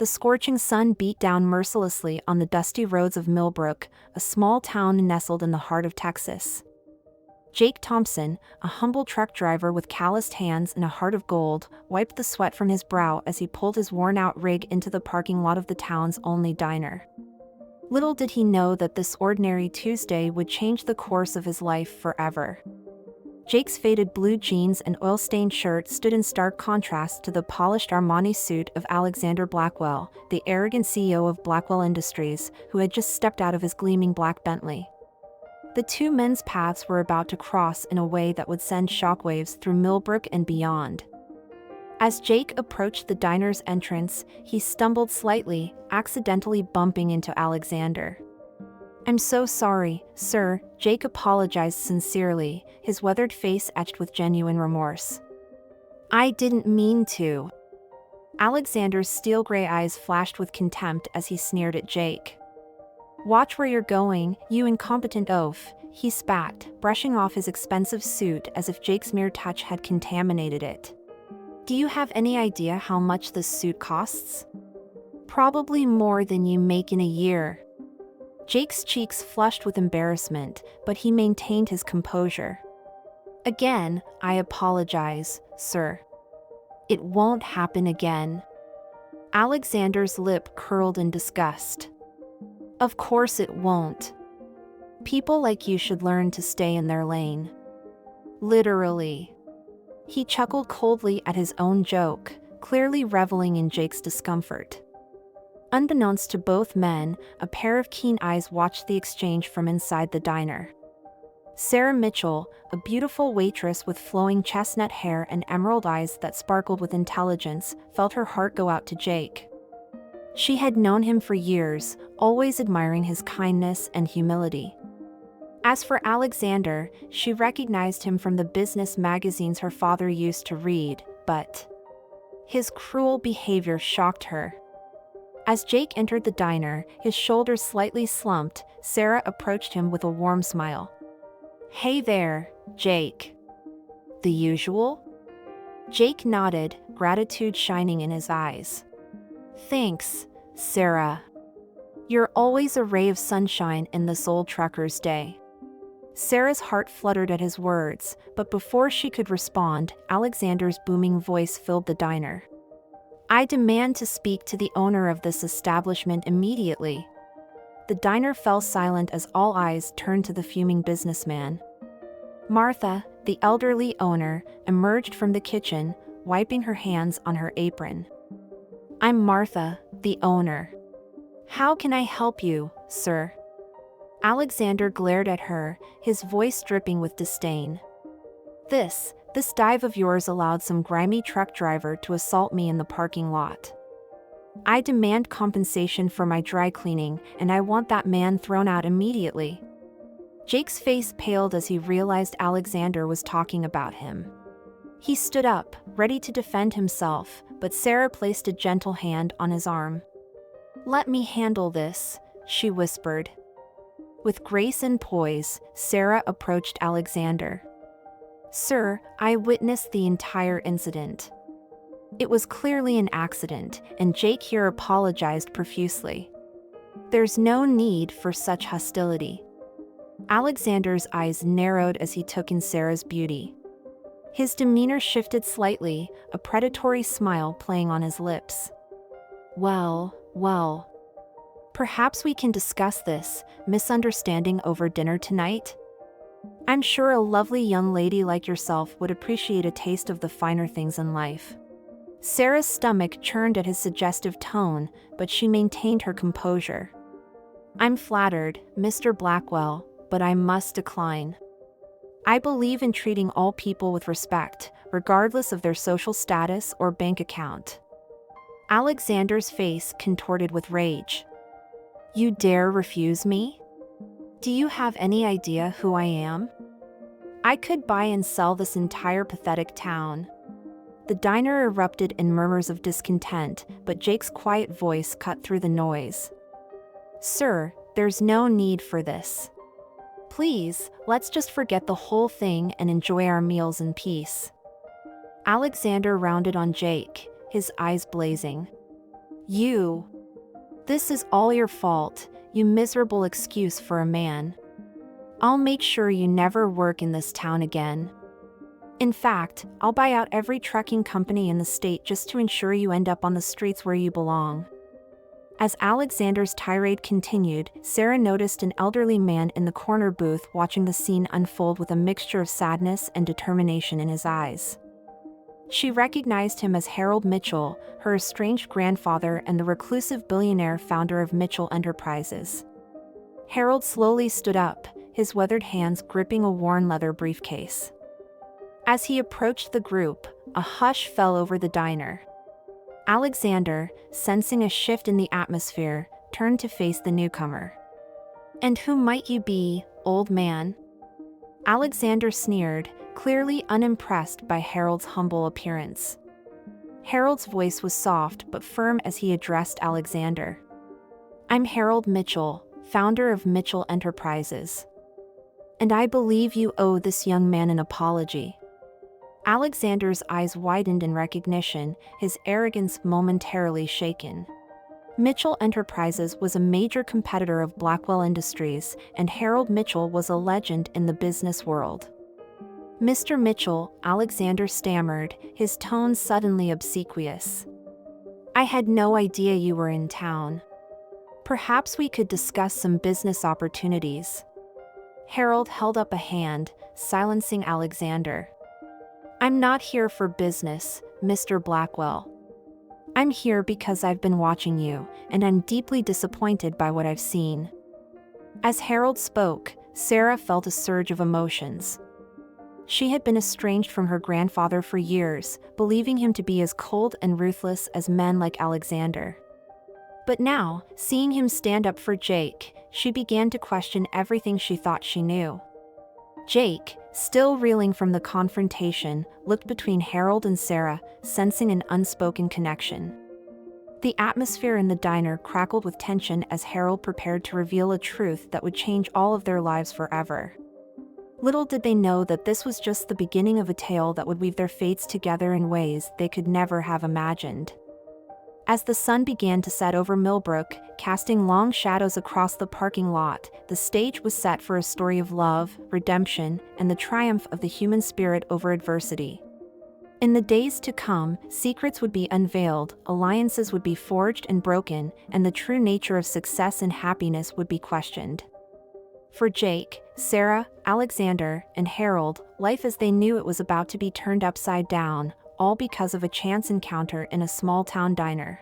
The scorching sun beat down mercilessly on the dusty roads of Millbrook, a small town nestled in the heart of Texas. Jake Thompson, a humble truck driver with calloused hands and a heart of gold, wiped the sweat from his brow as he pulled his worn-out rig into the parking lot of the town's only diner. Little did he know that this ordinary Tuesday would change the course of his life forever. Jake's faded blue jeans and oil-stained shirt stood in stark contrast to the polished Armani suit of Alexander Blackwell, the arrogant CEO of Blackwell Industries, who had just stepped out of his gleaming black Bentley. The two men's paths were about to cross in a way that would send shockwaves through Millbrook and beyond. As Jake approached the diner's entrance, he stumbled slightly, accidentally bumping into Alexander. "I'm so sorry, sir," Jake apologized sincerely, his weathered face etched with genuine remorse. "I didn't mean to." Alexander's steel-gray eyes flashed with contempt as he sneered at Jake. "Watch where you're going, you incompetent oaf," he spat, brushing off his expensive suit as if Jake's mere touch had contaminated it. "Do you have any idea how much this suit costs? Probably more than you make in a year." Jake's cheeks flushed with embarrassment, but he maintained his composure. "Again, I apologize, sir. It won't happen again." Alexander's lip curled in disgust. "Of course it won't. People like you should learn to stay in their lane. Literally." He chuckled coldly at his own joke, clearly reveling in Jake's discomfort. Unbeknownst to both men, a pair of keen eyes watched the exchange from inside the diner. Sarah Mitchell, a beautiful waitress with flowing chestnut hair and emerald eyes that sparkled with intelligence, felt her heart go out to Jake. She had known him for years, always admiring his kindness and humility. As for Alexander, she recognized him from the business magazines her father used to read, but his cruel behavior shocked her. As Jake entered the diner, his shoulders slightly slumped, Sarah approached him with a warm smile. "Hey there, Jake." "The usual?" Jake nodded, gratitude shining in his eyes. "Thanks, Sarah. You're always a ray of sunshine in this old trucker's day." Sarah's heart fluttered at his words, but before she could respond, Alexander's booming voice filled the diner. "I demand to speak to the owner of this establishment immediately." The diner fell silent as all eyes turned to the fuming businessman. Martha, the elderly owner, emerged from the kitchen, wiping her hands on her apron. "I'm Martha, the owner. How can I help you, sir?" Alexander glared at her, his voice dripping with disdain. This dive of yours allowed some grimy truck driver to assault me in the parking lot. I demand compensation for my dry cleaning, and I want that man thrown out immediately." Jake's face paled as he realized Alexander was talking about him. He stood up, ready to defend himself, but Sarah placed a gentle hand on his arm. "Let me handle this," she whispered. With grace and poise, Sarah approached Alexander. "Sir, I witnessed the entire incident. It was clearly an accident, and Jake here apologized profusely. There's no need for such hostility." Alexander's eyes narrowed as he took in Sarah's beauty. His demeanor shifted slightly, a predatory smile playing on his lips. Well, perhaps we can discuss this misunderstanding over dinner tonight? I'm sure a lovely young lady like yourself would appreciate a taste of the finer things in life." Sarah's stomach churned at his suggestive tone, but she maintained her composure. "I'm flattered, Mr. Blackwell, but I must decline. I believe in treating all people with respect, regardless of their social status or bank account." Alexander's face contorted with rage. "You dare refuse me? Do you have any idea who I am? I could buy and sell this entire pathetic town." The diner erupted in murmurs of discontent, but Jake's quiet voice cut through the noise. "Sir, there's no need for this. Please, let's just forget the whole thing and enjoy our meals in peace." Alexander rounded on Jake, his eyes blazing. You. This is all your fault, you miserable excuse for a man. I'll make sure you never work in this town again. In fact, I'll buy out every trucking company in the state just to ensure you end up on the streets where you belong." As Alexander's tirade continued, Sarah noticed an elderly man in the corner booth watching the scene unfold with a mixture of sadness and determination in his eyes. She recognized him as Harold Mitchell, her estranged grandfather and the reclusive billionaire founder of Mitchell Enterprises. Harold slowly stood up, his weathered hands gripping a worn leather briefcase. As he approached the group, a hush fell over the diner. Alexander, sensing a shift in the atmosphere, turned to face the newcomer. "And who might you be, old man?" Alexander sneered, clearly unimpressed by Harold's humble appearance. Harold's voice was soft but firm as he addressed Alexander. "I'm Harold Mitchell, founder of Mitchell Enterprises. And I believe you owe this young man an apology." Alexander's eyes widened in recognition, his arrogance momentarily shaken. Mitchell Enterprises was a major competitor of Blackwell Industries, and Harold Mitchell was a legend in the business world. "Mr. Mitchell," Alexander stammered, his tone suddenly obsequious. "I had no idea you were in town. Perhaps we could discuss some business opportunities." Harold held up a hand, silencing Alexander. "I'm not here for business, Mr. Blackwell. I'm here because I've been watching you, and I'm deeply disappointed by what I've seen." As Harold spoke, Sarah felt a surge of emotions. She had been estranged from her grandfather for years, believing him to be as cold and ruthless as men like Alexander. But now, seeing him stand up for Jake, she began to question everything she thought she knew. Jake, still reeling from the confrontation, looked between Harold and Sarah, sensing an unspoken connection. The atmosphere in the diner crackled with tension as Harold prepared to reveal a truth that would change all of their lives forever. Little did they know that this was just the beginning of a tale that would weave their fates together in ways they could never have imagined. As the sun began to set over Millbrook, casting long shadows across the parking lot, the stage was set for a story of love, redemption, and the triumph of the human spirit over adversity. In the days to come, secrets would be unveiled, alliances would be forged and broken, and the true nature of success and happiness would be questioned. For Jake, Sarah, Alexander, and Harold, life as they knew it was about to be turned upside down, all because of a chance encounter in a small-town diner.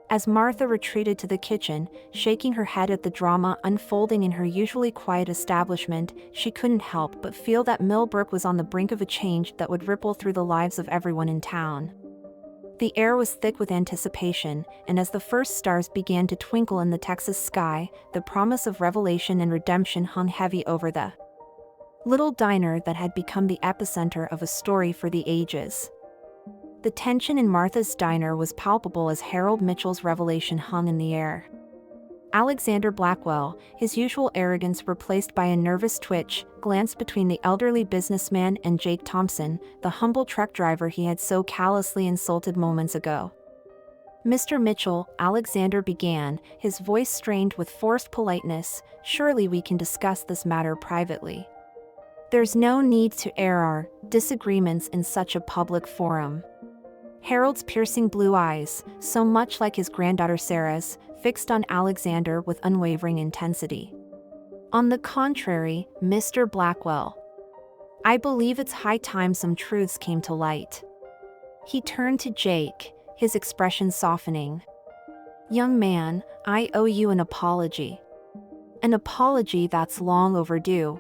As Martha retreated to the kitchen, shaking her head at the drama unfolding in her usually quiet establishment, she couldn't help but feel that Millbrook was on the brink of a change that would ripple through the lives of everyone in town. The air was thick with anticipation, and as the first stars began to twinkle in the Texas sky, the promise of revelation and redemption hung heavy over the little diner that had become the epicenter of a story for the ages. The tension in Martha's diner was palpable as Harold Mitchell's revelation hung in the air. Alexander Blackwell, his usual arrogance replaced by a nervous twitch, glanced between the elderly businessman and Jake Thompson, the humble truck driver he had so callously insulted moments ago. "Mr. Mitchell," Alexander began, his voice strained with forced politeness, "surely we can discuss this matter privately. There's no need to air our disagreements in such a public forum." Harold's piercing blue eyes, so much like his granddaughter Sarah's, fixed on Alexander with unwavering intensity. "On the contrary, Mr. Blackwell, I believe it's high time some truths came to light." He turned to Jake, his expression softening. "Young man, I owe you an apology. An apology that's long overdue."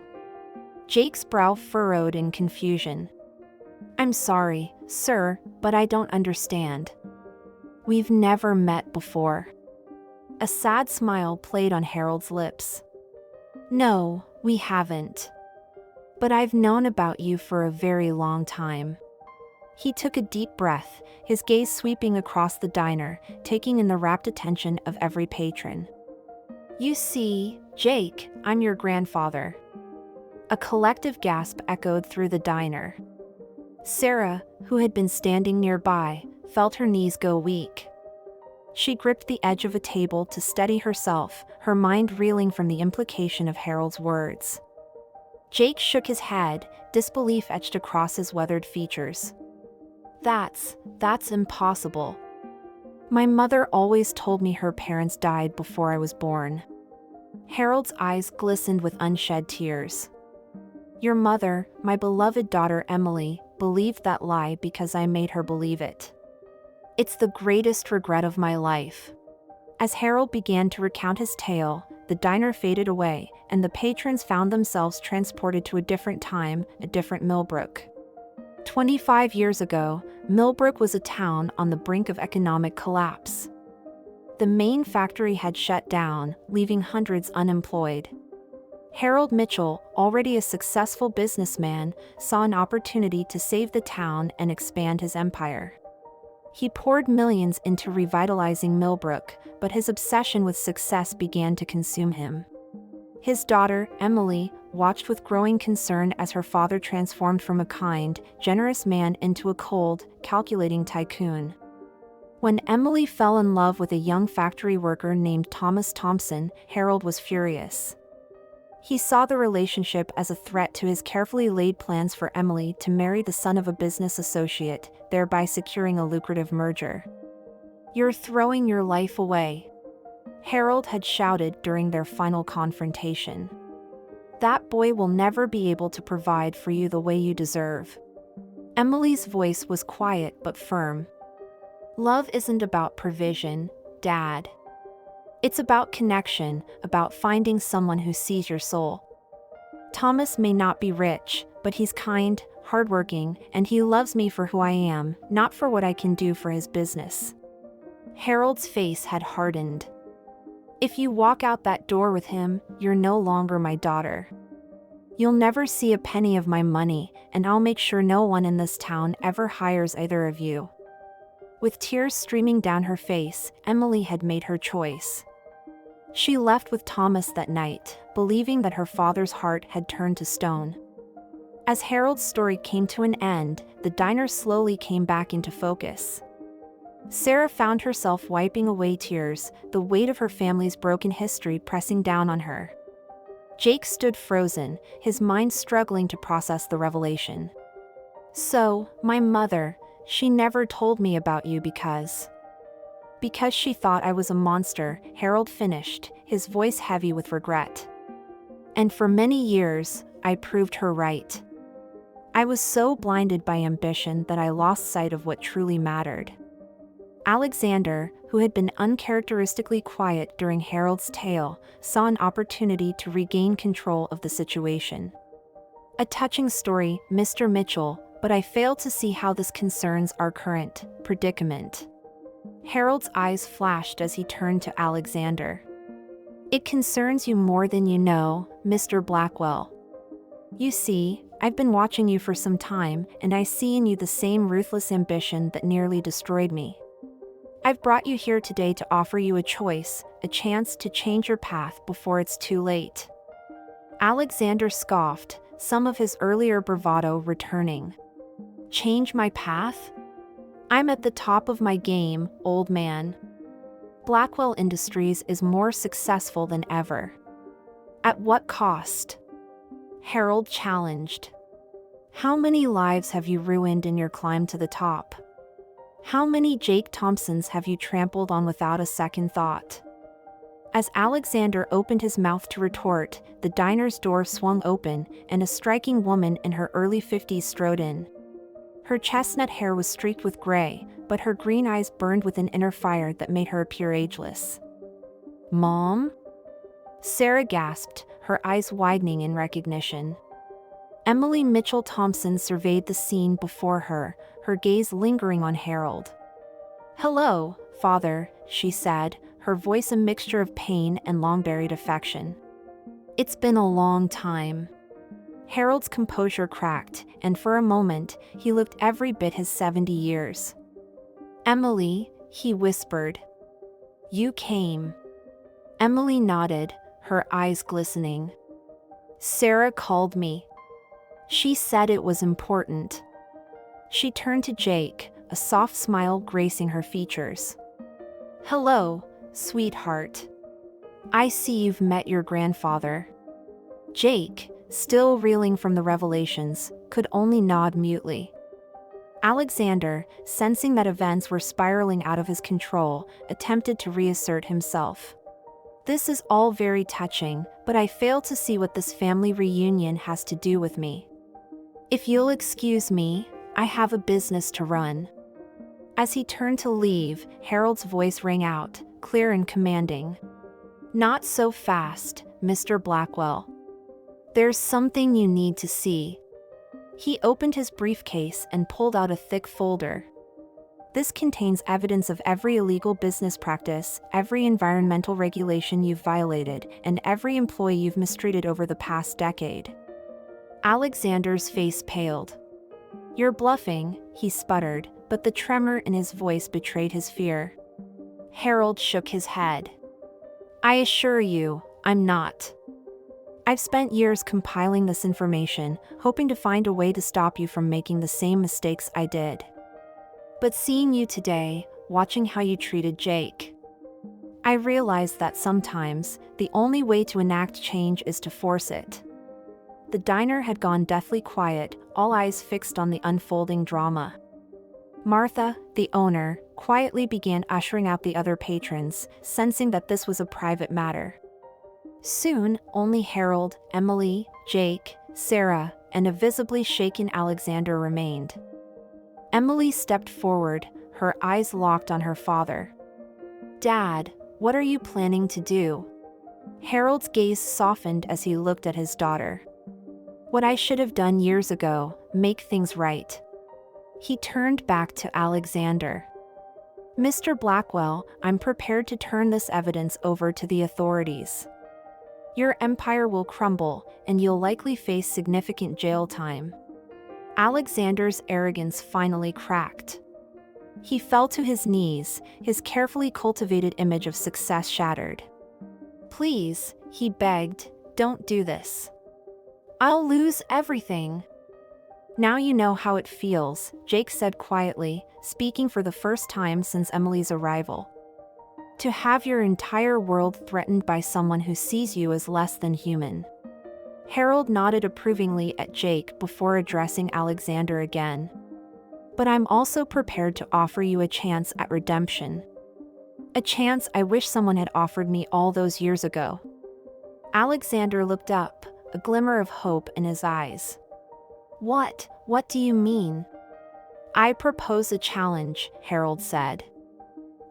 Jake's brow furrowed in confusion. "I'm sorry, sir, but I don't understand. We've never met before." A sad smile played on Harold's lips. "No, we haven't. But I've known about you for a very long time." He took a deep breath, his gaze sweeping across the diner, taking in the rapt attention of every patron. "You see, Jake, I'm your grandfather." A collective gasp echoed through the diner. Sarah, who had been standing nearby, felt her knees go weak. She gripped the edge of a table to steady herself, her mind reeling from the implication of Harold's words. Jake shook his head, disbelief etched across his weathered features. That's impossible. My mother always told me her parents died before I was born. Harold's eyes glistened with unshed tears. Your mother, my beloved daughter Emily, believed that lie because I made her believe it. It's the greatest regret of my life. As Harold began to recount his tale, the diner faded away, and the patrons found themselves transported to a different time, a different Millbrook. 25 years ago, Millbrook was a town on the brink of economic collapse. The main factory had shut down, leaving hundreds unemployed. Harold Mitchell, already a successful businessman, saw an opportunity to save the town and expand his empire. He poured millions into revitalizing Millbrook, but his obsession with success began to consume him. His daughter, Emily, watched with growing concern as her father transformed from a kind, generous man into a cold, calculating tycoon. When Emily fell in love with a young factory worker named Thompson, Harold was furious. He saw the relationship as a threat to his carefully laid plans for Emily to marry the son of a business associate, thereby securing a lucrative merger. "You're throwing your life away," Harold had shouted during their final confrontation. "That boy will never be able to provide for you the way you deserve." Emily's voice was quiet but firm. "Love isn't about provision, Dad. It's about connection, about finding someone who sees your soul. Thomas may not be rich, but he's kind, hardworking, and he loves me for who I am, not for what I can do for his business." Harold's face had hardened. "If you walk out that door with him, you're no longer my daughter. You'll never see a penny of my money, and I'll make sure no one in this town ever hires either of you." With tears streaming down her face, Emily had made her choice. She left with Thomas that night, believing that her father's heart had turned to stone. As Harold's story came to an end, the diner slowly came back into focus. Sarah found herself wiping away tears, the weight of her family's broken history pressing down on her. Jake stood frozen, his mind struggling to process the revelation. "So, my mother, she never told me about you because she thought I was a monster," Harold finished, his voice heavy with regret. "And for many years, I proved her right. I was so blinded by ambition that I lost sight of what truly mattered." Alexander, who had been uncharacteristically quiet during Harold's tale, saw an opportunity to regain control of the situation. "A touching story, Mr. Mitchell, but I fail to see how this concerns our current predicament." Harold's eyes flashed as he turned to Alexander. "It concerns you more than you know, Mr. Blackwell. You see, I've been watching you for some time, and I see in you the same ruthless ambition that nearly destroyed me. I've brought you here today to offer you a choice, a chance to change your path before it's too late." Alexander scoffed, some of his earlier bravado returning. "Change my path? I'm at the top of my game, old man. Blackwell Industries is more successful than ever." "At what cost?" Harold challenged. "How many lives have you ruined in your climb to the top? How many Jake Thompsons have you trampled on without a second thought?" As Alexander opened his mouth to retort, the diner's door swung open, and a striking woman in her early 50s strode in. Her chestnut hair was streaked with gray, but her green eyes burned with an inner fire that made her appear ageless. "Mom?" Sarah gasped, her eyes widening in recognition. Emily Mitchell Thompson surveyed the scene before her, her gaze lingering on Harold. "Hello, Father," she said, her voice a mixture of pain and long-buried affection. "It's been a long time." Harold's composure cracked, and for a moment, he looked every bit his 70 years. "Emily," he whispered. "You came." Emily nodded, her eyes glistening. "Sarah called me. She said it was important." She turned to Jake, a soft smile gracing her features. "Hello, sweetheart. I see you've met your grandfather." Jake, still reeling from the revelations, could only nod mutely. Alexander, sensing that events were spiraling out of his control, attempted to reassert himself. "This is all very touching, but I fail to see what this family reunion has to do with me. If you'll excuse me, I have a business to run." As he turned to leave, Harold's voice rang out, clear and commanding. "Not so fast, Mr. Blackwell. There's something you need to see." He opened his briefcase and pulled out a thick folder. "This contains evidence of every illegal business practice, every environmental regulation you've violated, and every employee you've mistreated over the past decade." Alexander's face paled. "You're bluffing," he sputtered, but the tremor in his voice betrayed his fear. Harold shook his head. "I assure you, I'm not. I've spent years compiling this information, hoping to find a way to stop you from making the same mistakes I did. But seeing you today, watching how you treated Jake, I realized that sometimes, the only way to enact change is to force it." The diner had gone deathly quiet, all eyes fixed on the unfolding drama. Martha, the owner, quietly began ushering out the other patrons, sensing that this was a private matter. Soon, only Harold, Emily, Jake, Sarah, and a visibly shaken Alexander remained. Emily stepped forward, her eyes locked on her father. "Dad, what are you planning to do?" Harold's gaze softened as he looked at his daughter. "What I should have done years ago, make things right." He turned back to Alexander. "Mr. Blackwell, I'm prepared to turn this evidence over to the authorities. Your empire will crumble, and you'll likely face significant jail time." Alexander's arrogance finally cracked. He fell to his knees, his carefully cultivated image of success shattered. "Please," he begged, "don't do this. I'll lose everything." "Now you know how it feels," Jake said quietly, speaking for the first time since Emily's arrival. "To have your entire world threatened by someone who sees you as less than human." Harold nodded approvingly at Jake before addressing Alexander again. "But I'm also prepared to offer you a chance at redemption. A chance I wish someone had offered me all those years ago." Alexander looked up, a glimmer of hope in his eyes. What do you mean?" "I propose a challenge," Harold said.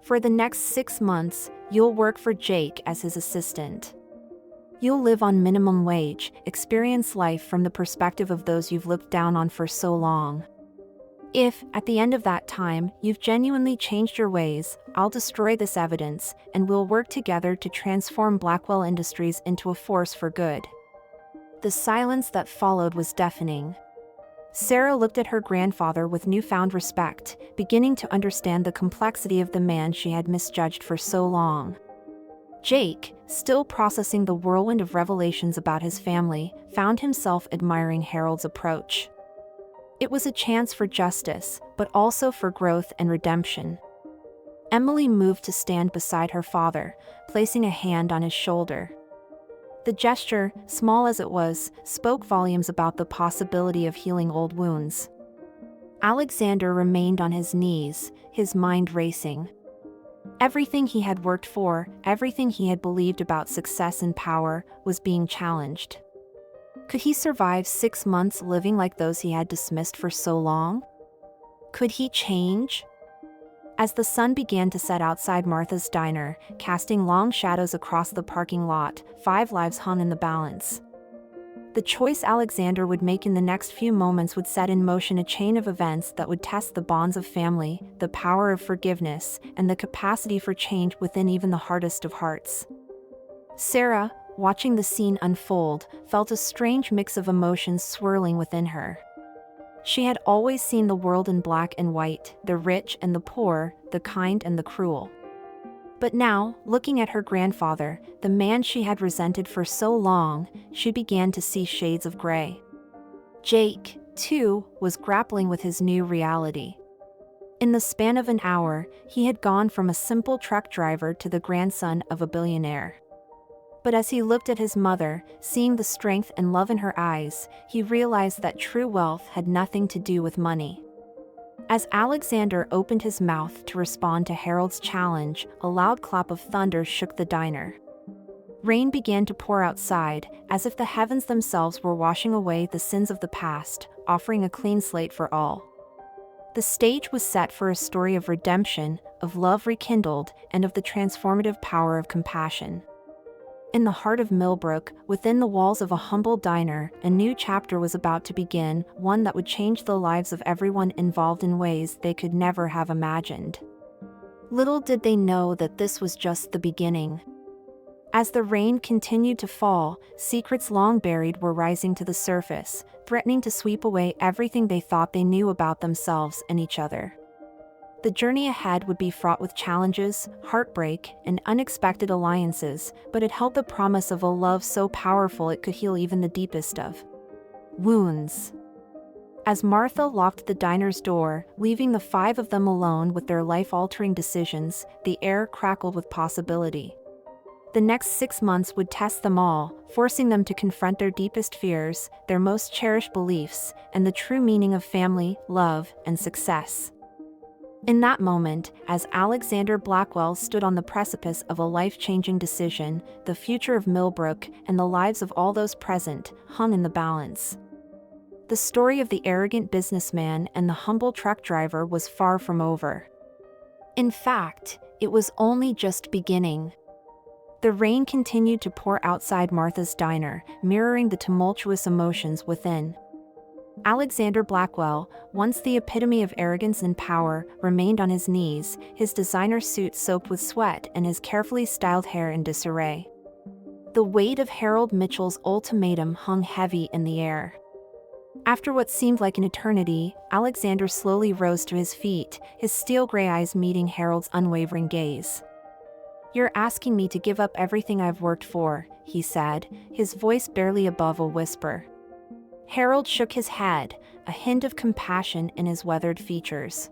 "For the next 6 months, you'll work for Jake as his assistant. You'll live on minimum wage, experience life from the perspective of those you've looked down on for so long. If, at the end of that time, you've genuinely changed your ways, I'll destroy this evidence, and we'll work together to transform Blackwell Industries into a force for good." The silence that followed was deafening. Sarah looked at her grandfather with newfound respect, beginning to understand the complexity of the man she had misjudged for so long. Jake, still processing the whirlwind of revelations about his family, found himself admiring Harold's approach. It was a chance for justice, but also for growth and redemption. Emily moved to stand beside her father, placing a hand on his shoulder. The gesture, small as it was, spoke volumes about the possibility of healing old wounds. Alexander remained on his knees, his mind racing. Everything he had worked for, everything he had believed about success and power, was being challenged. Could he survive 6 months living like those he had dismissed for so long? Could he change? As the sun began to set outside Martha's diner, casting long shadows across the parking lot, 5 lives hung in the balance. The choice Alexander would make in the next few moments would set in motion a chain of events that would test the bonds of family, the power of forgiveness, and the capacity for change within even the hardest of hearts. Sarah, watching the scene unfold, felt a strange mix of emotions swirling within her. She had always seen the world in black and white, the rich and the poor, the kind and the cruel. But now, looking at her grandfather, the man she had resented for so long, she began to see shades of gray. Jake, too, was grappling with his new reality. In the span of an hour, he had gone from a simple truck driver to the grandson of a billionaire. But as he looked at his mother, seeing the strength and love in her eyes, he realized that true wealth had nothing to do with money. As Alexander opened his mouth to respond to Harold's challenge, a loud clap of thunder shook the diner. Rain began to pour outside, as if the heavens themselves were washing away the sins of the past, offering a clean slate for all. The stage was set for a story of redemption, of love rekindled, and of the transformative power of compassion. In the heart of Millbrook, within the walls of a humble diner, a new chapter was about to begin, one that would change the lives of everyone involved in ways they could never have imagined. Little did they know that this was just the beginning. As the rain continued to fall, secrets long buried were rising to the surface, threatening to sweep away everything they thought they knew about themselves and each other. The journey ahead would be fraught with challenges, heartbreak, and unexpected alliances, but it held the promise of a love so powerful it could heal even the deepest of wounds. As Martha locked the diner's door, leaving the five of them alone with their life-altering decisions, the air crackled with possibility. The next 6 months would test them all, forcing them to confront their deepest fears, their most cherished beliefs, and the true meaning of family, love, and success. In that moment, as Alexander Blackwell stood on the precipice of a life-changing decision, the future of Millbrook and the lives of all those present hung in the balance. The story of the arrogant businessman and the humble truck driver was far from over. In fact, it was only just beginning. The rain continued to pour outside Martha's diner, mirroring the tumultuous emotions within. Alexander Blackwell, once the epitome of arrogance and power, remained on his knees, his designer suit soaked with sweat and his carefully styled hair in disarray. The weight of Harold Mitchell's ultimatum hung heavy in the air. After what seemed like an eternity, Alexander slowly rose to his feet, his steel-gray eyes meeting Harold's unwavering gaze. "You're asking me to give up everything I've worked for," he said, his voice barely above a whisper. Harold shook his head, a hint of compassion in his weathered features.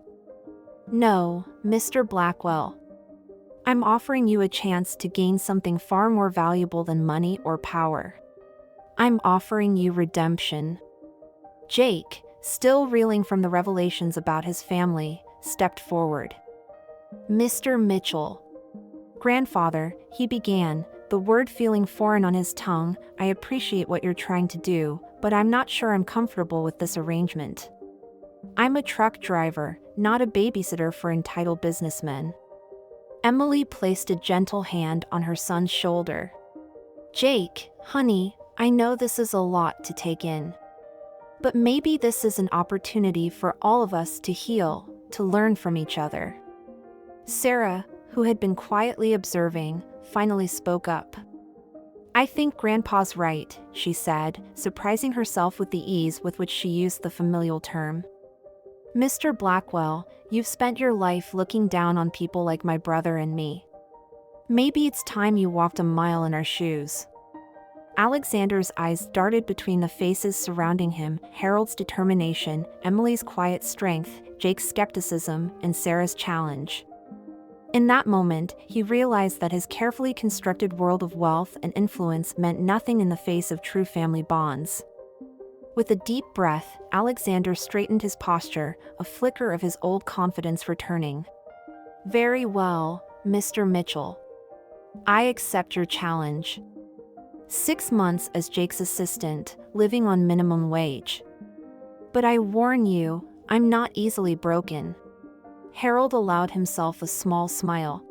"No, Mr. Blackwell. I'm offering you a chance to gain something far more valuable than money or power. I'm offering you redemption." Jake, still reeling from the revelations about his family, stepped forward. "Mr. Mitchell." "Grandfather," he began, the word feeling foreign on his tongue, "I appreciate what you're trying to do, but I'm not sure I'm comfortable with this arrangement. I'm a truck driver, not a babysitter for entitled businessmen." Emily placed a gentle hand on her son's shoulder. "Jake, honey, I know this is a lot to take in. But maybe this is an opportunity for all of us to heal, to learn from each other." Sarah, who had been quietly observing, finally spoke up. "I think Grandpa's right," she said, surprising herself with the ease with which she used the familial term. "Mr. Blackwell, you've spent your life looking down on people like my brother and me. Maybe it's time you walked a mile in our shoes." Alexander's eyes darted between the faces surrounding him, Harold's determination, Emily's quiet strength, Jake's skepticism, and Sarah's challenge. In that moment, he realized that his carefully constructed world of wealth and influence meant nothing in the face of true family bonds. With a deep breath, Alexander straightened his posture, a flicker of his old confidence returning. "Very well, Mr. Mitchell. I accept your challenge. 6 months as Jake's assistant, living on minimum wage. But I warn you, I'm not easily broken." Harold allowed himself a small smile.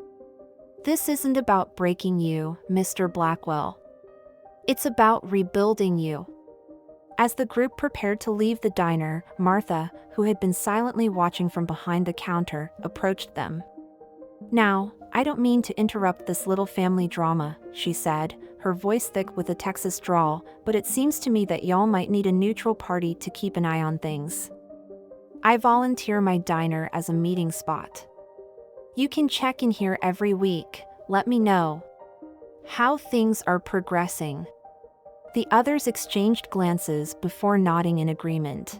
"This isn't about breaking you, Mr. Blackwell. It's about rebuilding you." As the group prepared to leave the diner, Martha, who had been silently watching from behind the counter, approached them. "Now, I don't mean to interrupt this little family drama," she said, her voice thick with a Texas drawl, "but it seems to me that y'all might need a neutral party to keep an eye on things. I volunteer my diner as a meeting spot. You can check in here every week, let me know how things are progressing." The others exchanged glances before nodding in agreement.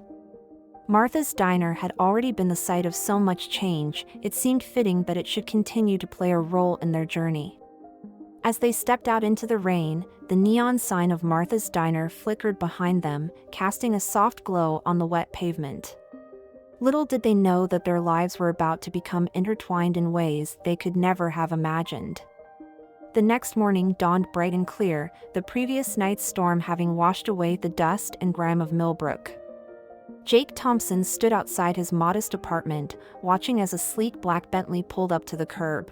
Martha's Diner had already been the site of so much change, it seemed fitting that it should continue to play a role in their journey. As they stepped out into the rain, the neon sign of Martha's Diner flickered behind them, casting a soft glow on the wet pavement. Little did they know that their lives were about to become intertwined in ways they could never have imagined. The next morning dawned bright and clear, the previous night's storm having washed away the dust and grime of Millbrook. Jake Thompson stood outside his modest apartment, watching as a sleek black Bentley pulled up to the curb.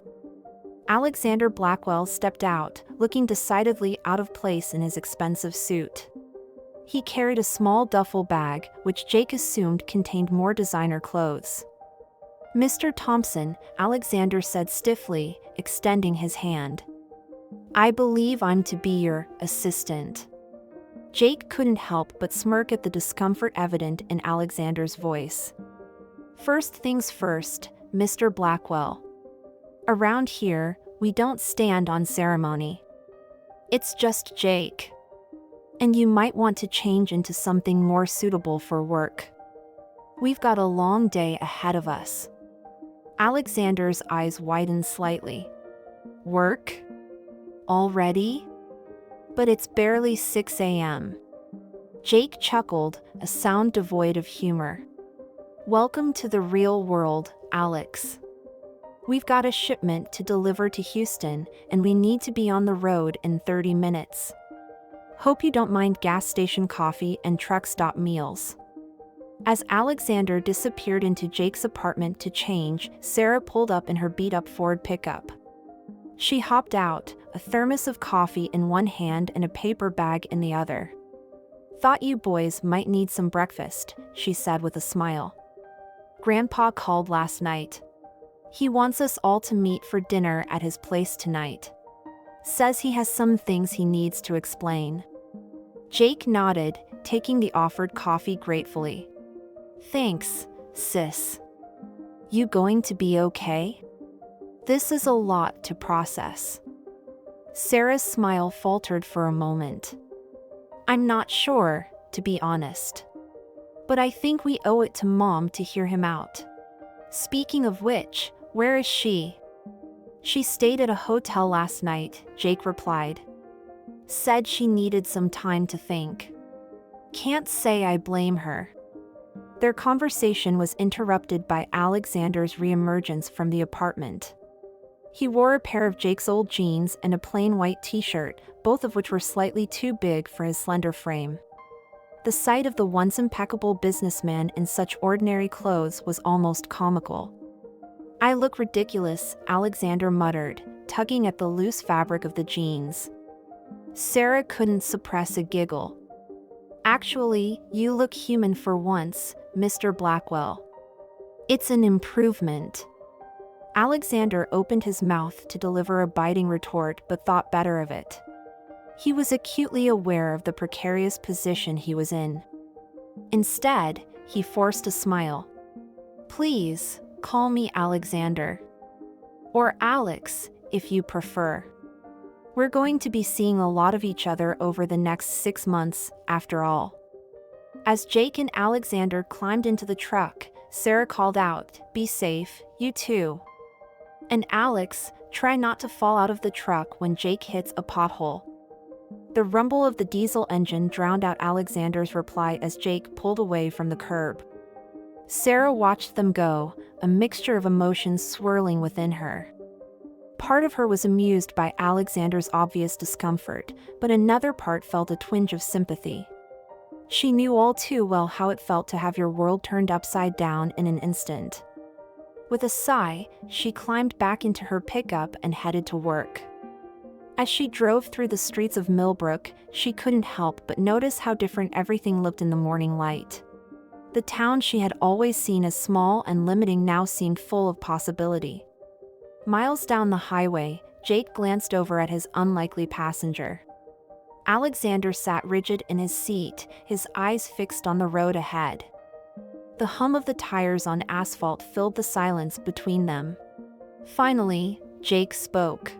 Alexander Blackwell stepped out, looking decidedly out of place in his expensive suit. He carried a small duffel bag, which Jake assumed contained more designer clothes. "Mr. Thompson," Alexander said stiffly, extending his hand. "I believe I'm to be your assistant." Jake couldn't help but smirk at the discomfort evident in Alexander's voice. "First things first, Mr. Blackwell. Around here, we don't stand on ceremony. It's just Jake. And you might want to change into something more suitable for work. We've got a long day ahead of us." Alexander's eyes widened slightly. "Work? Already? But it's barely 6 a.m. Jake chuckled, a sound devoid of humor. "Welcome to the real world, Alex. We've got a shipment to deliver to Houston, and we need to be on the road in 30 minutes. Hope you don't mind gas station coffee and truck stop meals." As Alexander disappeared into Jake's apartment to change, Sarah pulled up in her beat-up Ford pickup. She hopped out, a thermos of coffee in one hand and a paper bag in the other. "Thought you boys might need some breakfast," she said with a smile. "Grandpa called last night. He wants us all to meet for dinner at his place tonight. Says he has some things he needs to explain." Jake nodded, taking the offered coffee gratefully. "Thanks, sis. You going to be okay? This is a lot to process." Sarah's smile faltered for a moment. "I'm not sure, to be honest. But I think we owe it to Mom to hear him out. Speaking of which, where is she?" "She stayed at a hotel last night," Jake replied. "Said she needed some time to think. Can't say I blame her." Their conversation was interrupted by Alexander's reemergence from the apartment. He wore a pair of Jake's old jeans and a plain white t-shirt, both of which were slightly too big for his slender frame. The sight of the once impeccable businessman in such ordinary clothes was almost comical. "I look ridiculous," Alexander muttered, tugging at the loose fabric of the jeans. Sarah couldn't suppress a giggle. "Actually, you look human for once, Mr. Blackwell. It's an improvement." Alexander opened his mouth to deliver a biting retort but thought better of it. He was acutely aware of the precarious position he was in. Instead, he forced a smile. "Please, call me Alexander. Or Alex, if you prefer. We're going to be seeing a lot of each other over the next 6 months, after all." As Jake and Alexander climbed into the truck, Sarah called out, "Be safe, you too. And Alex, try not to fall out of the truck when Jake hits a pothole." The rumble of the diesel engine drowned out Alexander's reply as Jake pulled away from the curb. Sarah watched them go, a mixture of emotions swirling within her. Part of her was amused by Alexander's obvious discomfort, but another part felt a twinge of sympathy. She knew all too well how it felt to have your world turned upside down in an instant. With a sigh, she climbed back into her pickup and headed to work. As she drove through the streets of Millbrook, she couldn't help but notice how different everything looked in the morning light. The town she had always seen as small and limiting now seemed full of possibility. Miles down the highway, Jake glanced over at his unlikely passenger. Alexander sat rigid in his seat, his eyes fixed on the road ahead. The hum of the tires on asphalt filled the silence between them. Finally, Jake spoke.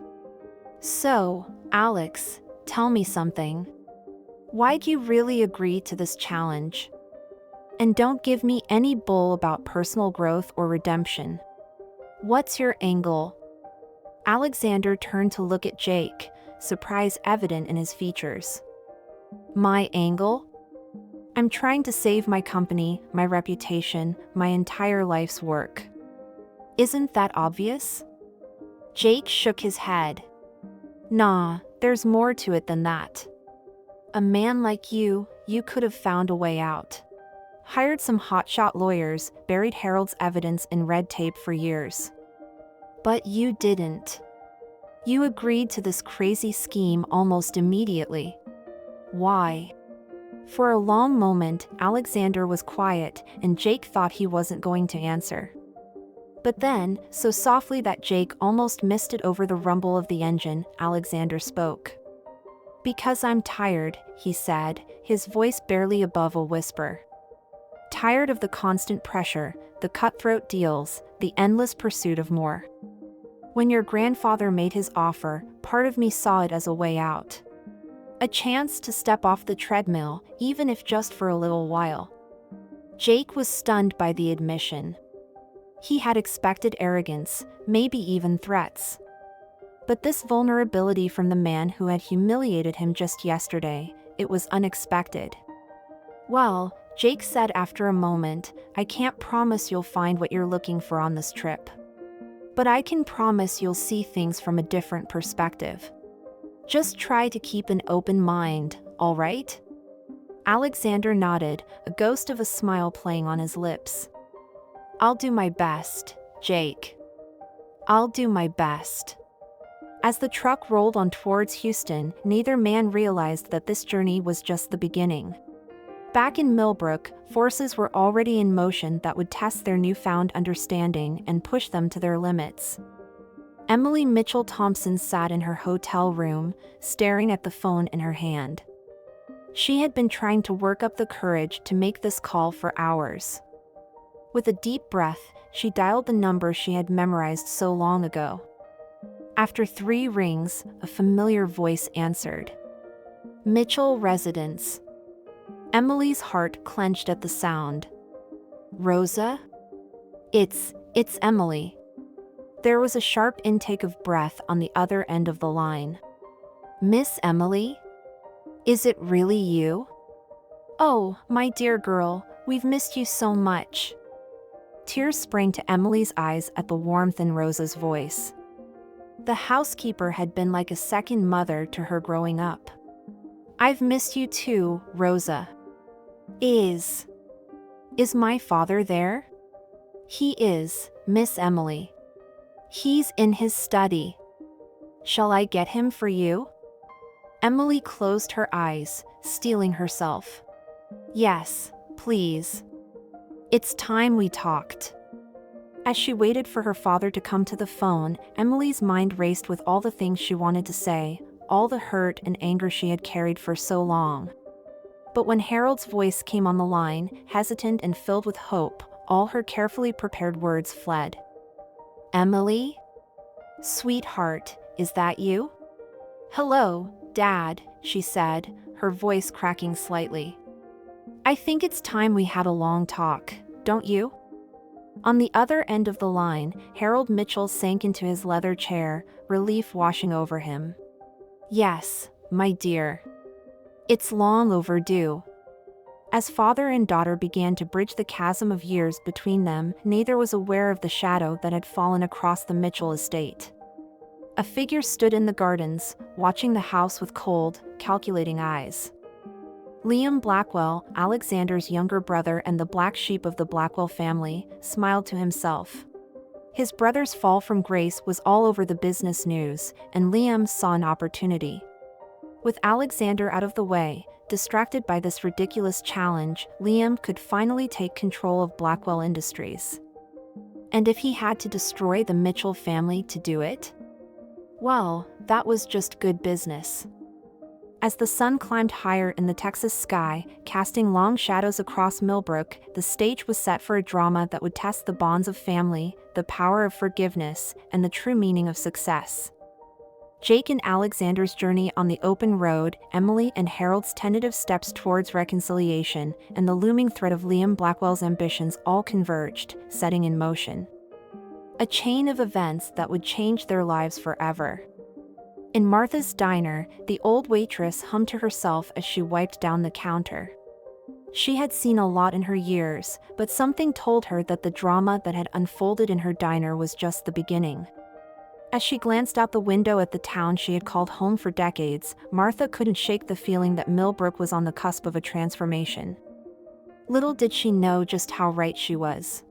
"So, Alex, tell me something. Why'd you really agree to this challenge? And don't give me any bull about personal growth or redemption. What's your angle? Alexander turned to look at Jake, surprise evident in his features. My angle? I'm trying to save my company, my reputation, my entire life's work. Isn't that obvious? Jake shook his head. Nah, there's more to it than that. A man like you could have found a way out. Hired some hotshot lawyers, buried Harold's evidence in red tape for years. But you didn't. You agreed to this crazy scheme almost immediately. Why? For a long moment, Alexander was quiet, and Jake thought he wasn't going to answer. But then, so softly that Jake almost missed it over the rumble of the engine, Alexander spoke. Because I'm tired, he said, his voice barely above a whisper. Tired of the constant pressure, the cutthroat deals, the endless pursuit of more. When your grandfather made his offer, part of me saw it as a way out. A chance to step off the treadmill, even if just for a little while. Jake was stunned by the admission. He had expected arrogance, maybe even threats. But this vulnerability from the man who had humiliated him just yesterday, it was unexpected. Well, Jake said after a moment, I can't promise you'll find what you're looking for on this trip. But I can promise you'll see things from a different perspective. Just try to keep an open mind, all right? Alexander nodded, a ghost of a smile playing on his lips. I'll do my best, Jake. I'll do my best. As the truck rolled on towards Houston, neither man realized that this journey was just the beginning. Back in Millbrook, forces were already in motion that would test their newfound understanding and push them to their limits. Emily Mitchell Thompson sat in her hotel room, staring at the phone in her hand. She had been trying to work up the courage to make this call for hours. With a deep breath, she dialed the number she had memorized so long ago. After 3 rings, a familiar voice answered. Mitchell Residence. Emily's heart clenched at the sound. Rosa? It's Emily. There was a sharp intake of breath on the other end of the line. Miss Emily? Is it really you? Oh, my dear girl, we've missed you so much. Tears sprang to Emily's eyes at the warmth in Rosa's voice. The housekeeper had been like a second mother to her growing up. I've missed you too, Rosa. Is my father there? He is, Miss Emily. He's in his study. Shall I get him for you? Emily closed her eyes, steeling herself. Yes, please. It's time we talked. As she waited for her father to come to the phone, Emily's mind raced with all the things she wanted to say, all the hurt and anger she had carried for so long. But when Harold's voice came on the line, hesitant and filled with hope, all her carefully prepared words fled. Emily? Sweetheart, is that you? Hello, Dad, she said, her voice cracking slightly. I think it's time we had a long talk, don't you? On the other end of the line, Harold Mitchell sank into his leather chair, relief washing over him. Yes, my dear. It's long overdue. As father and daughter began to bridge the chasm of years between them, neither was aware of the shadow that had fallen across the Mitchell estate. A figure stood in the gardens, watching the house with cold, calculating eyes. Liam Blackwell, Alexander's younger brother and the black sheep of the Blackwell family, smiled to himself. His brother's fall from grace was all over the business news, and Liam saw an opportunity. With Alexander out of the way, distracted by this ridiculous challenge, Liam could finally take control of Blackwell Industries. And if he had to destroy the Mitchell family to do it? Well, that was just good business. As the sun climbed higher in the Texas sky, casting long shadows across Millbrook, the stage was set for a drama that would test the bonds of family, the power of forgiveness, and the true meaning of success. Jake and Alexander's journey on the open road, Emily and Harold's tentative steps towards reconciliation, and the looming threat of Liam Blackwell's ambitions all converged, setting in motion a chain of events that would change their lives forever. In Martha's diner, the old waitress hummed to herself as she wiped down the counter. She had seen a lot in her years, but something told her that the drama that had unfolded in her diner was just the beginning. As she glanced out the window at the town she had called home for decades, Martha couldn't shake the feeling that Millbrook was on the cusp of a transformation. Little did she know just how right she was.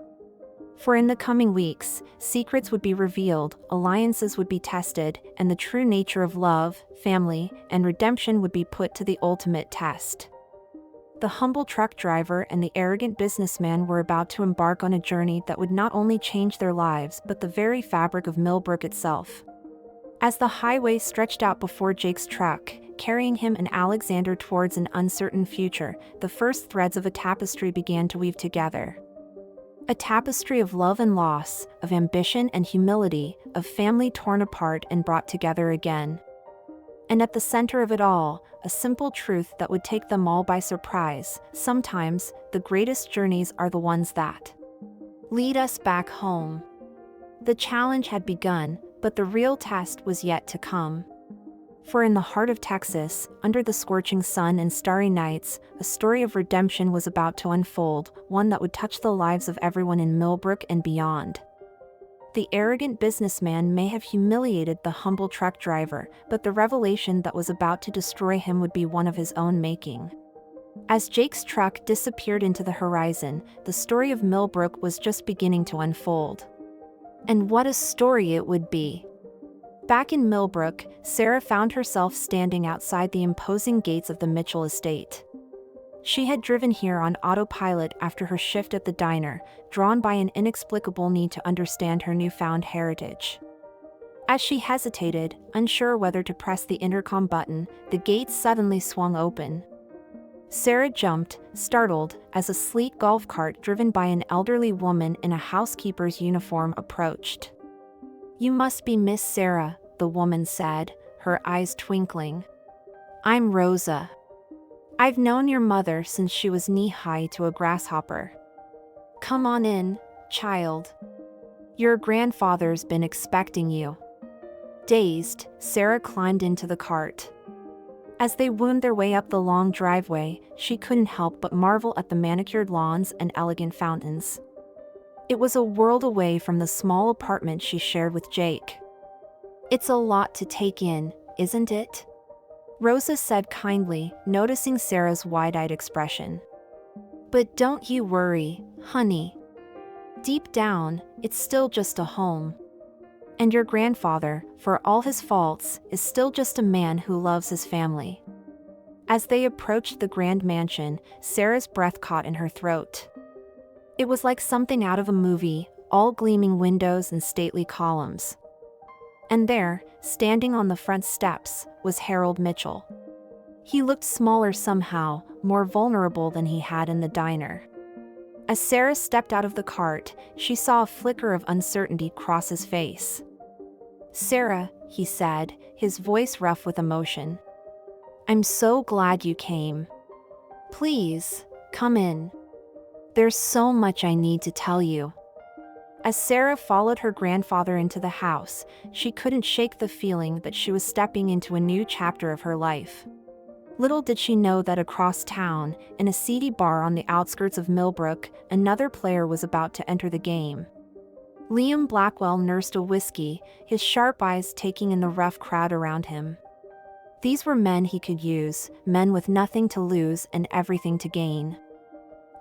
For in the coming weeks, secrets would be revealed, alliances would be tested, and the true nature of love, family, and redemption would be put to the ultimate test. The humble truck driver and the arrogant businessman were about to embark on a journey that would not only change their lives but the very fabric of Millbrook itself. As the highway stretched out before Jake's truck, carrying him and Alexander towards an uncertain future, the first threads of a tapestry began to weave together. A tapestry of love and loss, of ambition and humility, of family torn apart and brought together again. And at the center of it all, a simple truth that would take them all by surprise: sometimes, the greatest journeys are the ones that lead us back home. The challenge had begun, but the real test was yet to come. For in the heart of Texas, under the scorching sun and starry nights, a story of redemption was about to unfold, one that would touch the lives of everyone in Millbrook and beyond. The arrogant businessman may have humiliated the humble truck driver, but the revelation that was about to destroy him would be one of his own making. As Jake's truck disappeared into the horizon, the story of Millbrook was just beginning to unfold. And what a story it would be! Back in Millbrook, Sarah found herself standing outside the imposing gates of the Mitchell estate. She had driven here on autopilot after her shift at the diner, drawn by an inexplicable need to understand her newfound heritage. As she hesitated, unsure whether to press the intercom button, the gates suddenly swung open. Sarah jumped, startled, as a sleek golf cart driven by an elderly woman in a housekeeper's uniform approached. "You must be Miss Sarah," the woman said, her eyes twinkling. "I'm Rosa. I've known your mother since she was knee-high to a grasshopper. Come on in, child. Your grandfather's been expecting you." Dazed, Sarah climbed into the cart. As they wound their way up the long driveway, she couldn't help but marvel at the manicured lawns and elegant fountains. It was a world away from the small apartment she shared with Jake. "It's a lot to take in, isn't it?" Rosa said kindly, noticing Sarah's wide-eyed expression. "But don't you worry, honey. Deep down, it's still just a home. And your grandfather, for all his faults, is still just a man who loves his family." As they approached the grand mansion, Sarah's breath caught in her throat. It was like something out of a movie, all gleaming windows and stately columns. And there, standing on the front steps, was Harold Mitchell. He looked smaller somehow, more vulnerable than he had in the diner. As Sarah stepped out of the cart, she saw a flicker of uncertainty cross his face. "Sarah," he said, his voice rough with emotion. "I'm so glad you came. Please, come in. There's so much I need to tell you." As Sarah followed her grandfather into the house, she couldn't shake the feeling that she was stepping into a new chapter of her life. Little did she know that across town, in a seedy bar on the outskirts of Millbrook, another player was about to enter the game. Liam Blackwell nursed a whiskey, his sharp eyes taking in the rough crowd around him. These were men he could use, men with nothing to lose and everything to gain.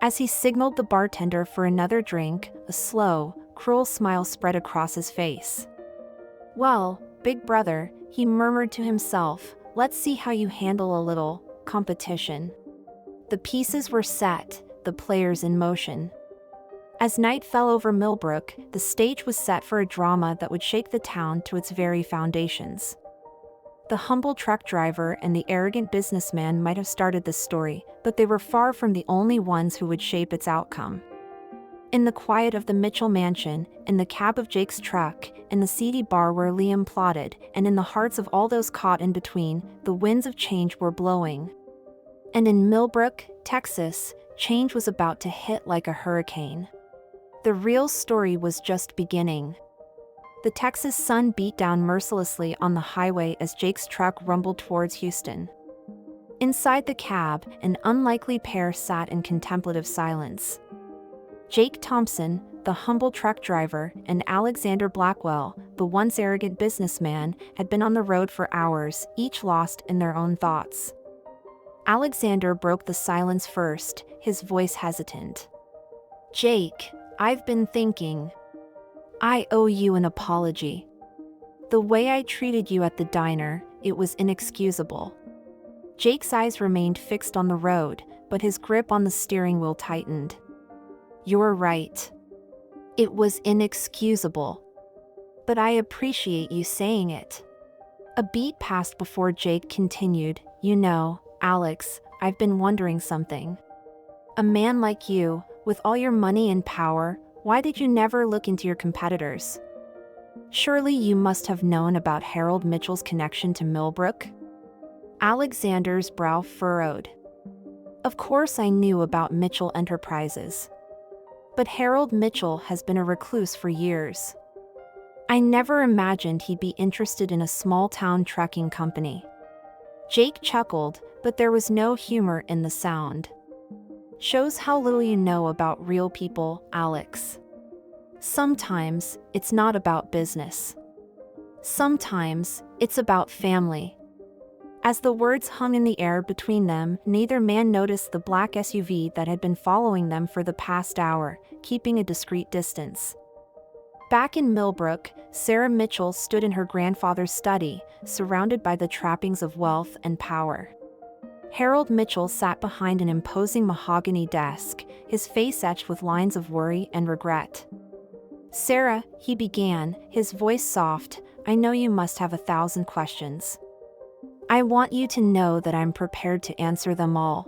As he signaled the bartender for another drink, a slow, cruel smile spread across his face. "Well, big brother," he murmured to himself, "let's see how you handle a little competition." The pieces were set, the players in motion. As night fell over Millbrook, the stage was set for a drama that would shake the town to its very foundations. The humble truck driver and the arrogant businessman might have started this story, but they were far from the only ones who would shape its outcome. In the quiet of the Mitchell mansion, in the cab of Jake's truck, in the seedy bar where Liam plotted, and in the hearts of all those caught in between, the winds of change were blowing. And in Millbrook, Texas, change was about to hit like a hurricane. The real story was just beginning. The Texas sun beat down mercilessly on the highway as Jake's truck rumbled towards Houston. Inside the cab, an unlikely pair sat in contemplative silence. Jake Thompson, the humble truck driver, and Alexander Blackwell, the once arrogant businessman, had been on the road for hours, each lost in their own thoughts. Alexander broke the silence first, his voice hesitant. "Jake, I've been thinking. I owe you an apology. The way I treated you at the diner, it was inexcusable." Jake's eyes remained fixed on the road, but his grip on the steering wheel tightened. "You're right. It was inexcusable. But I appreciate you saying it." A beat passed before Jake continued, "You know, Alex, I've been wondering something. A man like you, with all your money and power, why did you never look into your competitors? Surely you must have known about Harold Mitchell's connection to Millbrook?" Alexander's brow furrowed. "Of course I knew about Mitchell Enterprises. But Harold Mitchell has been a recluse for years. I never imagined he'd be interested in a small-town trucking company." Jake chuckled, but there was no humor in the sound. "Shows how little you know about real people, Alex. Sometimes, it's not about business. Sometimes, it's about family." As the words hung in the air between them, neither man noticed the black SUV that had been following them for the past hour, keeping a discreet distance. Back in Millbrook, Sarah Mitchell stood in her grandfather's study, surrounded by the trappings of wealth and power. Harold Mitchell sat behind an imposing mahogany desk, his face etched with lines of worry and regret. "Sarah," he began, his voice soft, "I know you must have 1,000 questions. I want you to know that I'm prepared to answer them all.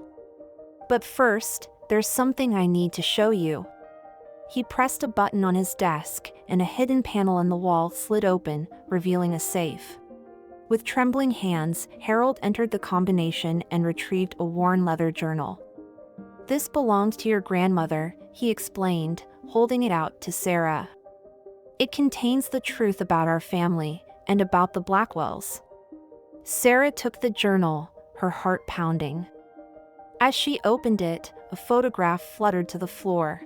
But first, there's something I need to show you." He pressed a button on his desk, and a hidden panel in the wall slid open, revealing a safe. With trembling hands, Harold entered the combination and retrieved a worn leather journal. "This belonged to your grandmother," he explained, holding it out to Sarah. "It contains the truth about our family, and about the Blackwells." Sarah took the journal, her heart pounding. As she opened it, a photograph fluttered to the floor.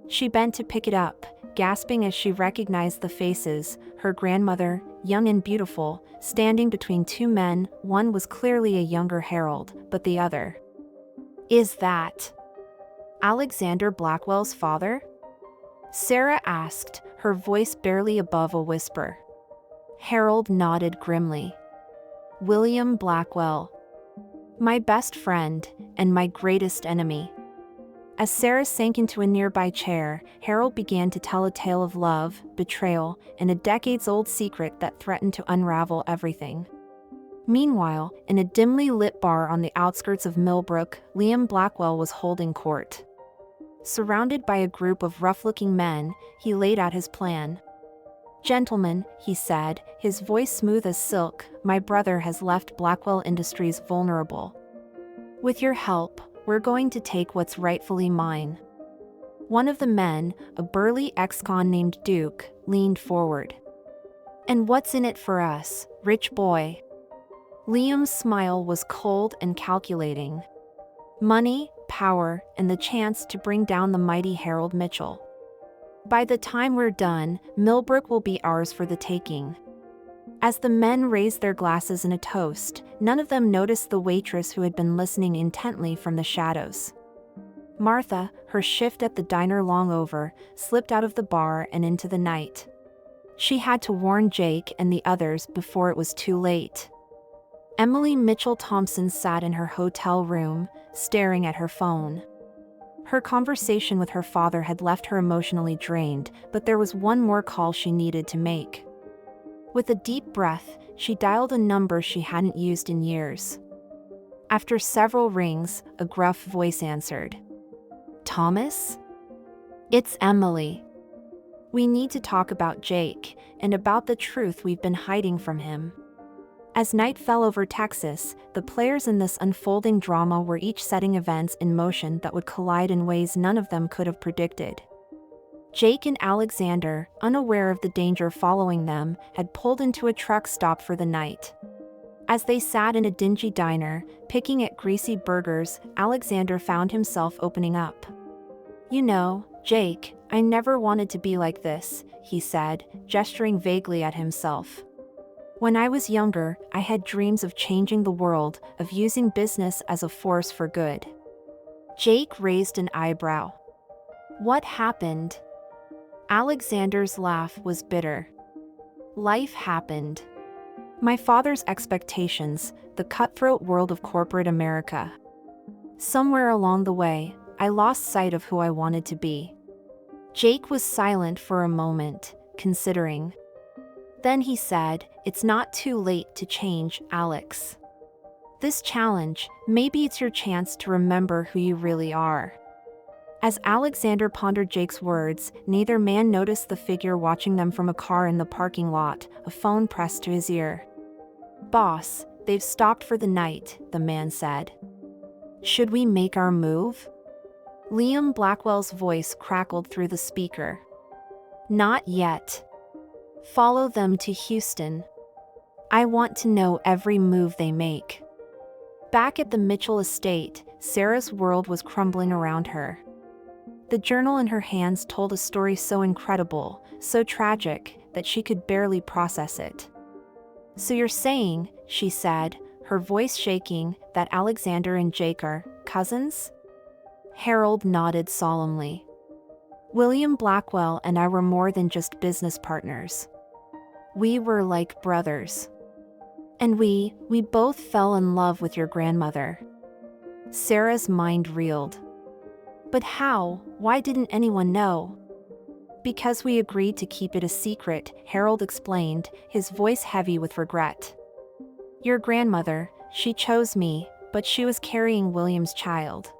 She bent to pick it up, gasping as she recognized the faces, her grandmother, young and beautiful, standing between two men. One was clearly a younger Harold, but the other. "Is that Alexander Blackwell's father?" Sarah asked, her voice barely above a whisper. Harold nodded grimly. "William Blackwell. My best friend, and my greatest enemy." As Sarah sank into a nearby chair, Harold began to tell a tale of love, betrayal, and a decades-old secret that threatened to unravel everything. Meanwhile, in a dimly lit bar on the outskirts of Millbrook, Liam Blackwell was holding court. Surrounded by a group of rough-looking men, he laid out his plan. "Gentlemen," he said, his voice smooth as silk, "my brother has left Blackwell Industries vulnerable. With your help, we're going to take what's rightfully mine." One of the men, a burly ex-con named Duke, leaned forward. "And what's in it for us, rich boy?" Liam's smile was cold and calculating. "Money, power, and the chance to bring down the mighty Harold Mitchell. By the time we're done, Millbrook will be ours for the taking." As the men raised their glasses in a toast, none of them noticed the waitress who had been listening intently from the shadows. Martha, her shift at the diner long over, slipped out of the bar and into the night. She had to warn Jake and the others before it was too late. Emily Mitchell Thompson sat in her hotel room, staring at her phone. Her conversation with her father had left her emotionally drained, but there was one more call she needed to make. With a deep breath, she dialed a number she hadn't used in years. After several rings, a gruff voice answered. "Thomas?" It's Emily. We need to talk about Jake, and about the truth we've been hiding from him. As night fell over Texas, the players in this unfolding drama were each setting events in motion that would collide in ways none of them could have predicted. Jake and Alexander, unaware of the danger following them, had pulled into a truck stop for the night. As they sat in a dingy diner, picking at greasy burgers, Alexander found himself opening up. "You know, Jake, I never wanted to be like this," he said, gesturing vaguely at himself. "When I was younger, I had dreams of changing the world, of using business as a force for good." Jake raised an eyebrow. "What happened?" Alexander's laugh was bitter. "Life happened. My father's expectations, the cutthroat world of corporate America. Somewhere along the way, I lost sight of who I wanted to be." Jake was silent for a moment, considering. Then he said, "It's not too late to change, Alex. This challenge, maybe it's your chance to remember who you really are." As Alexander pondered Jake's words, neither man noticed the figure watching them from a car in the parking lot, a phone pressed to his ear. "Boss, they've stopped for the night," the man said. "Should we make our move?" Liam Blackwell's voice crackled through the speaker. "Not yet. Follow them to Houston. I want to know every move they make." Back at the Mitchell estate, Sarah's world was crumbling around her. The journal in her hands told a story so incredible, so tragic, that she could barely process it. "So you're saying," she said, her voice shaking, "that Alexander and Jake are cousins?" Harold nodded solemnly. "William Blackwell and I were more than just business partners. We were like brothers. And we both fell in love with your grandmother." Sarah's mind reeled. "But how? Why didn't anyone know?" "Because we agreed to keep it a secret," Harold explained, his voice heavy with regret. "Your grandmother, she chose me, but she was carrying William's child.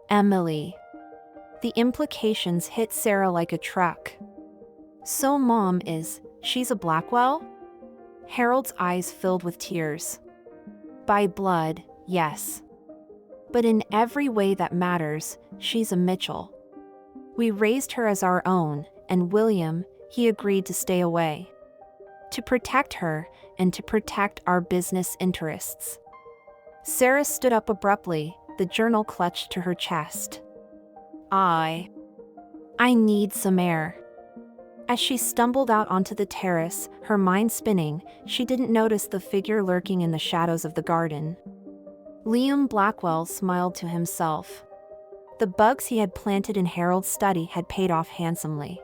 Emily." The implications hit Sarah like a truck. "So Mom she's a Blackwell?" Harold's eyes filled with tears. "By blood, yes. But in every way that matters, she's a Mitchell. We raised her as our own, and William, he agreed to stay away. To protect her, and to protect our business interests." Sarah stood up abruptly, the journal clutched to her chest. I need some air." As she stumbled out onto the terrace, her mind spinning, she didn't notice the figure lurking in the shadows of the garden. Liam Blackwell smiled to himself. The bugs he had planted in Harold's study had paid off handsomely.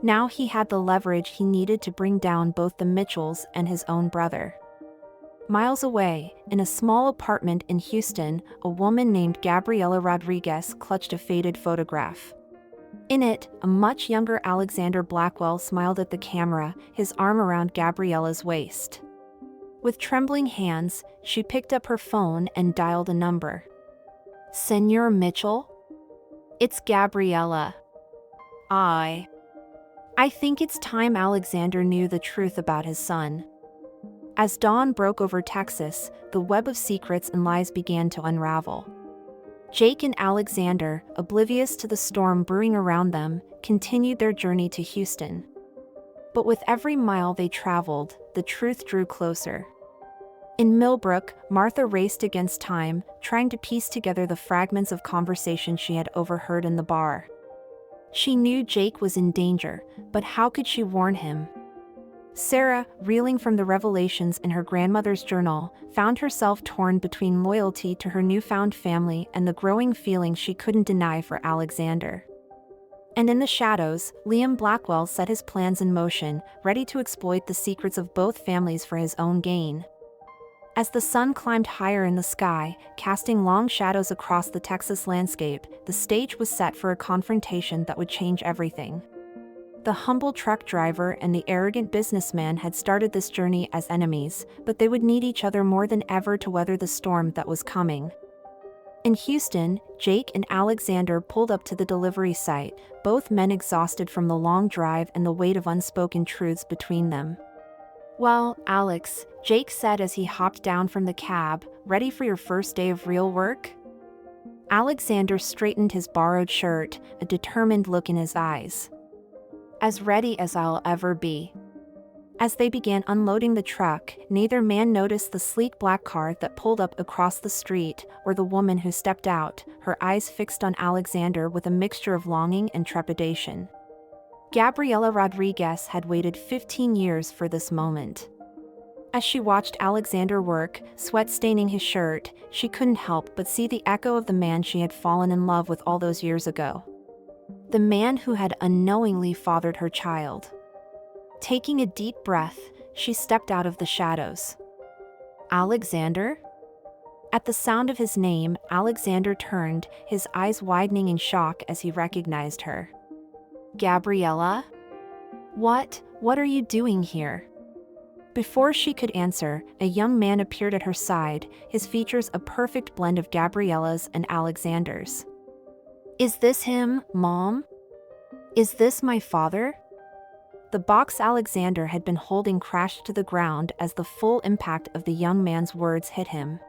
Now he had the leverage he needed to bring down both the Mitchells and his own brother. Miles away, in a small apartment in Houston, a woman named Gabriela Rodriguez clutched a faded photograph. In it, a much younger Alexander Blackwell smiled at the camera, his arm around Gabriela's waist. With trembling hands, she picked up her phone and dialed a number. "Senor Mitchell? It's Gabriela. I think it's time Alexander knew the truth about his son." As dawn broke over Texas, the web of secrets and lies began to unravel. Jake and Alexander, oblivious to the storm brewing around them, continued their journey to Houston. But with every mile they traveled, the truth drew closer. In Millbrook, Martha raced against time, trying to piece together the fragments of conversation she had overheard in the bar. She knew Jake was in danger, but how could she warn him? Sarah, reeling from the revelations in her grandmother's journal, found herself torn between loyalty to her newfound family and the growing feeling she couldn't deny for Alexander. And in the shadows, Liam Blackwell set his plans in motion, ready to exploit the secrets of both families for his own gain. As the sun climbed higher in the sky, casting long shadows across the Texas landscape, the stage was set for a confrontation that would change everything. The humble truck driver and the arrogant businessman had started this journey as enemies, but they would need each other more than ever to weather the storm that was coming. In Houston, Jake and Alexander pulled up to the delivery site, both men exhausted from the long drive and the weight of unspoken truths between them. "Well, Alex," Jake said as he hopped down from the cab, "ready for your first day of real work?" Alexander straightened his borrowed shirt, a determined look in his eyes. "As ready as I'll ever be." As they began unloading the truck, neither man noticed the sleek black car that pulled up across the street, or the woman who stepped out, her eyes fixed on Alexander with a mixture of longing and trepidation. Gabriela Rodriguez had waited 15 years for this moment. As she watched Alexander work, sweat staining his shirt, she couldn't help but see the echo of the man she had fallen in love with all those years ago. The man who had unknowingly fathered her child. Taking a deep breath, she stepped out of the shadows. "Alexander?" At the sound of his name, Alexander turned, his eyes widening in shock as he recognized her. "Gabriela? What are you doing here?" Before she could answer, a young man appeared at her side, his features a perfect blend of Gabriela's and Alexander's. "Is this him, Mom? Is this my father?" The box Alexander had been holding crashed to the ground as the full impact of the young man's words hit him.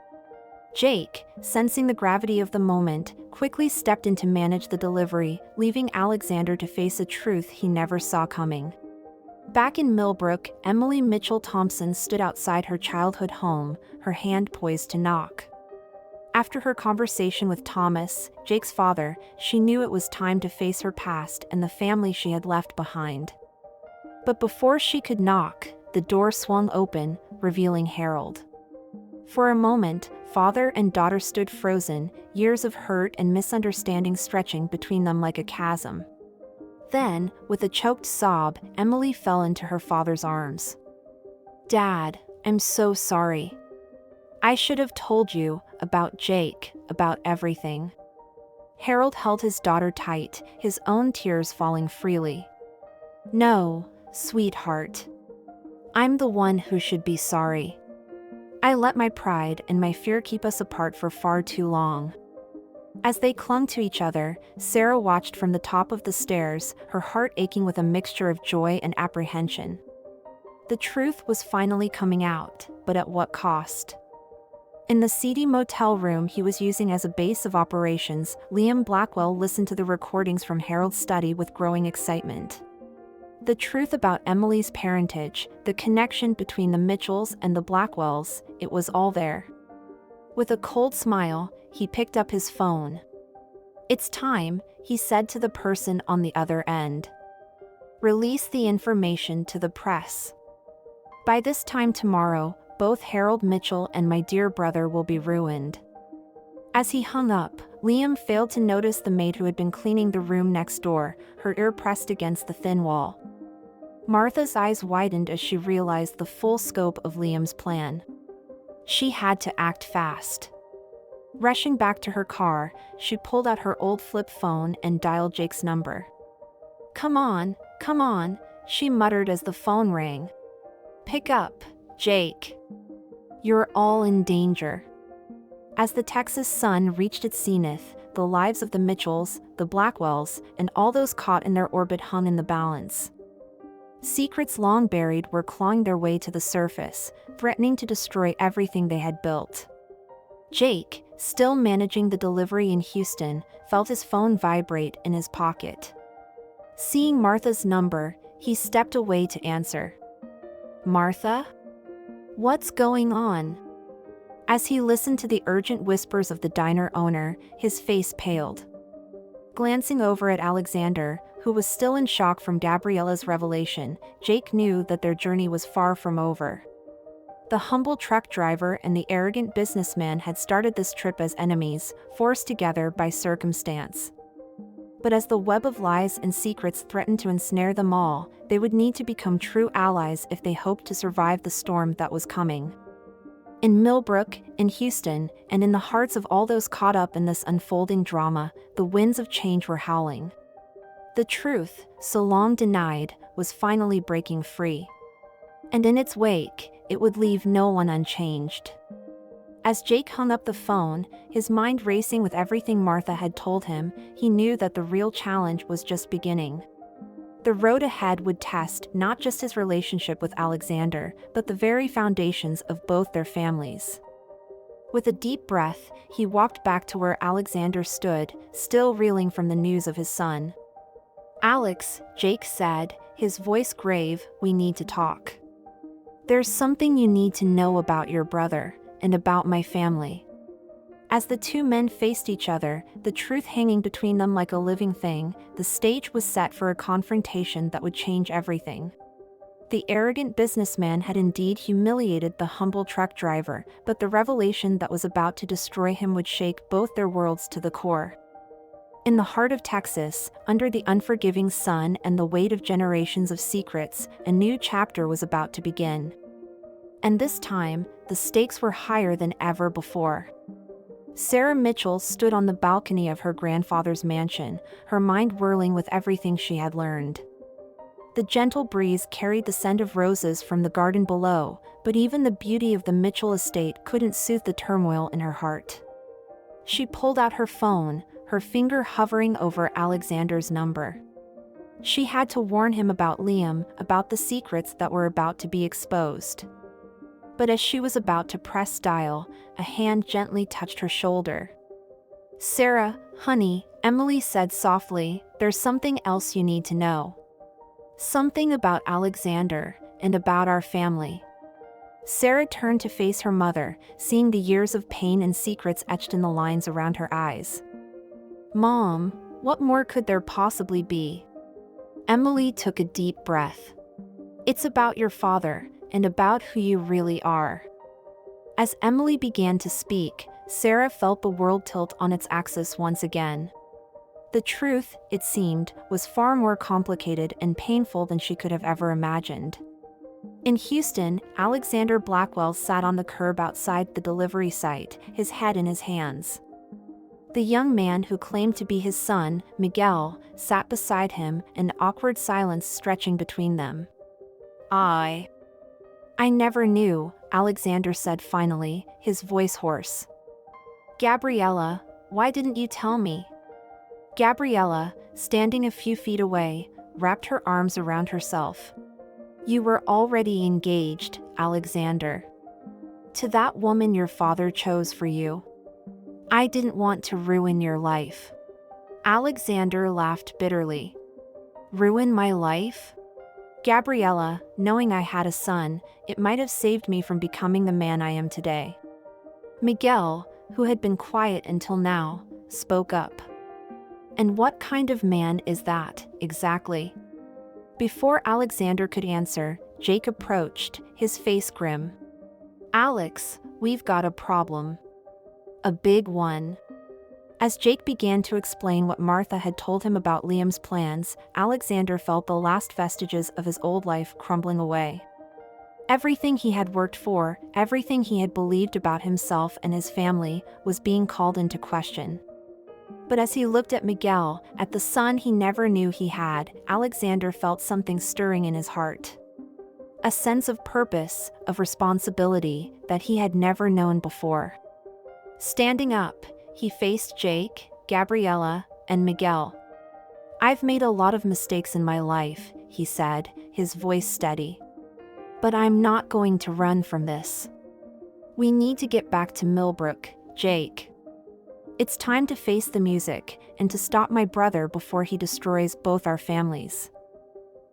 Jake, sensing the gravity of the moment, quickly stepped in to manage the delivery, leaving Alexander to face a truth he never saw coming. Back in Millbrook, Emily Mitchell Thompson stood outside her childhood home, her hand poised to knock. After her conversation with Thomas, Jake's father, she knew it was time to face her past and the family she had left behind. But before she could knock, the door swung open, revealing Harold. For a moment, father and daughter stood frozen, years of hurt and misunderstanding stretching between them like a chasm. Then, with a choked sob, Emily fell into her father's arms. "Dad, I'm so sorry. I should have told you about Jake, about everything." Harold held his daughter tight, his own tears falling freely. "No, sweetheart. I'm the one who should be sorry. I let my pride and my fear keep us apart for far too long." As they clung to each other, Sarah watched from the top of the stairs, her heart aching with a mixture of joy and apprehension. The truth was finally coming out, but at what cost? In the seedy motel room he was using as a base of operations, Liam Blackwell listened to the recordings from Harold's study with growing excitement. The truth about Emily's parentage, the connection between the Mitchells and the Blackwells, it was all there. With a cold smile, he picked up his phone. "It's time," he said to the person on the other end. "Release the information to the press. By this time tomorrow, both Harold Mitchell and my dear brother will be ruined." As he hung up, Liam failed to notice the maid who had been cleaning the room next door, her ear pressed against the thin wall. Martha's eyes widened as she realized the full scope of Liam's plan. She had to act fast. Rushing back to her car, she pulled out her old flip phone and dialed Jake's number. Come on," she muttered as the phone rang. "Pick up, Jake. You're all in danger." As the Texas sun reached its zenith, the lives of the Mitchells, the Blackwells, and all those caught in their orbit hung in the balance. Secrets long buried were clawing their way to the surface, threatening to destroy everything they had built. Jake, still managing the delivery in Houston, felt his phone vibrate in his pocket. Seeing Martha's number, he stepped away to answer. "Martha? What's going on?" As he listened to the urgent whispers of the diner owner, his face paled. Glancing over at Alexander, who was still in shock from Gabriela's revelation, Jake knew that their journey was far from over. The humble truck driver and the arrogant businessman had started this trip as enemies, forced together by circumstance. But as the web of lies and secrets threatened to ensnare them all, they would need to become true allies if they hoped to survive the storm that was coming. In Millbrook, in Houston, and in the hearts of all those caught up in this unfolding drama, the winds of change were howling. The truth, so long denied, was finally breaking free. And in its wake, it would leave no one unchanged. As Jake hung up the phone, his mind racing with everything Martha had told him, he knew that the real challenge was just beginning. The road ahead would test not just his relationship with Alexander, but the very foundations of both their families. With a deep breath, he walked back to where Alexander stood, still reeling from the news of his son. "Alex," Jake said, his voice grave, "we need to talk. There's something you need to know about your brother, and about my family." As the two men faced each other, the truth hanging between them like a living thing, the stage was set for a confrontation that would change everything. The arrogant businessman had indeed humiliated the humble truck driver, but the revelation that was about to destroy him would shake both their worlds to the core. In the heart of Texas, under the unforgiving sun and the weight of generations of secrets, a new chapter was about to begin. And this time, the stakes were higher than ever before. Sarah Mitchell stood on the balcony of her grandfather's mansion, her mind whirling with everything she had learned. The gentle breeze carried the scent of roses from the garden below, but even the beauty of the Mitchell estate couldn't soothe the turmoil in her heart. She pulled out her phone, her finger hovering over Alexander's number. She had to warn him about Liam, about the secrets that were about to be exposed. But as she was about to press dial, a hand gently touched her shoulder. "Sarah, honey," Emily said softly, "there's something else you need to know. Something about Alexander, and about our family." Sarah turned to face her mother, seeing the years of pain and secrets etched in the lines around her eyes. "Mom, what more could there possibly be?" Emily took a deep breath. "It's about your father, and about who you really are." As Emily began to speak, Sarah felt the world tilt on its axis once again. The truth, it seemed, was far more complicated and painful than she could have ever imagined. In Houston, Alexander Blackwell sat on the curb outside the delivery site, his head in his hands. The young man who claimed to be his son, Miguel, sat beside him, an awkward silence stretching between them. I never knew," Alexander said finally, his voice hoarse. "Gabriella, why didn't you tell me?" Gabriella, standing a few feet away, wrapped her arms around herself. "You were already engaged, Alexander. To that woman your father chose for you. I didn't want to ruin your life." Alexander laughed bitterly. "Ruin my life? Gabriella, knowing I had a son, it might have saved me from becoming the man I am today." Miguel, who had been quiet until now, spoke up. "And what kind of man is that, exactly?" Before Alexander could answer, Jake approached, his face grim. "Alex, we've got a problem. A big one." As Jake began to explain what Martha had told him about Liam's plans, Alexander felt the last vestiges of his old life crumbling away. Everything he had worked for, everything he had believed about himself and his family, was being called into question. But as he looked at Miguel, at the son he never knew he had, Alexander felt something stirring in his heart. A sense of purpose, of responsibility, that he had never known before. Standing up, he faced Jake, Gabriella, and Miguel. "I've made a lot of mistakes in my life," he said, his voice steady. "But I'm not going to run from this. We need to get back to Millbrook, Jake. It's time to face the music, and to stop my brother before he destroys both our families."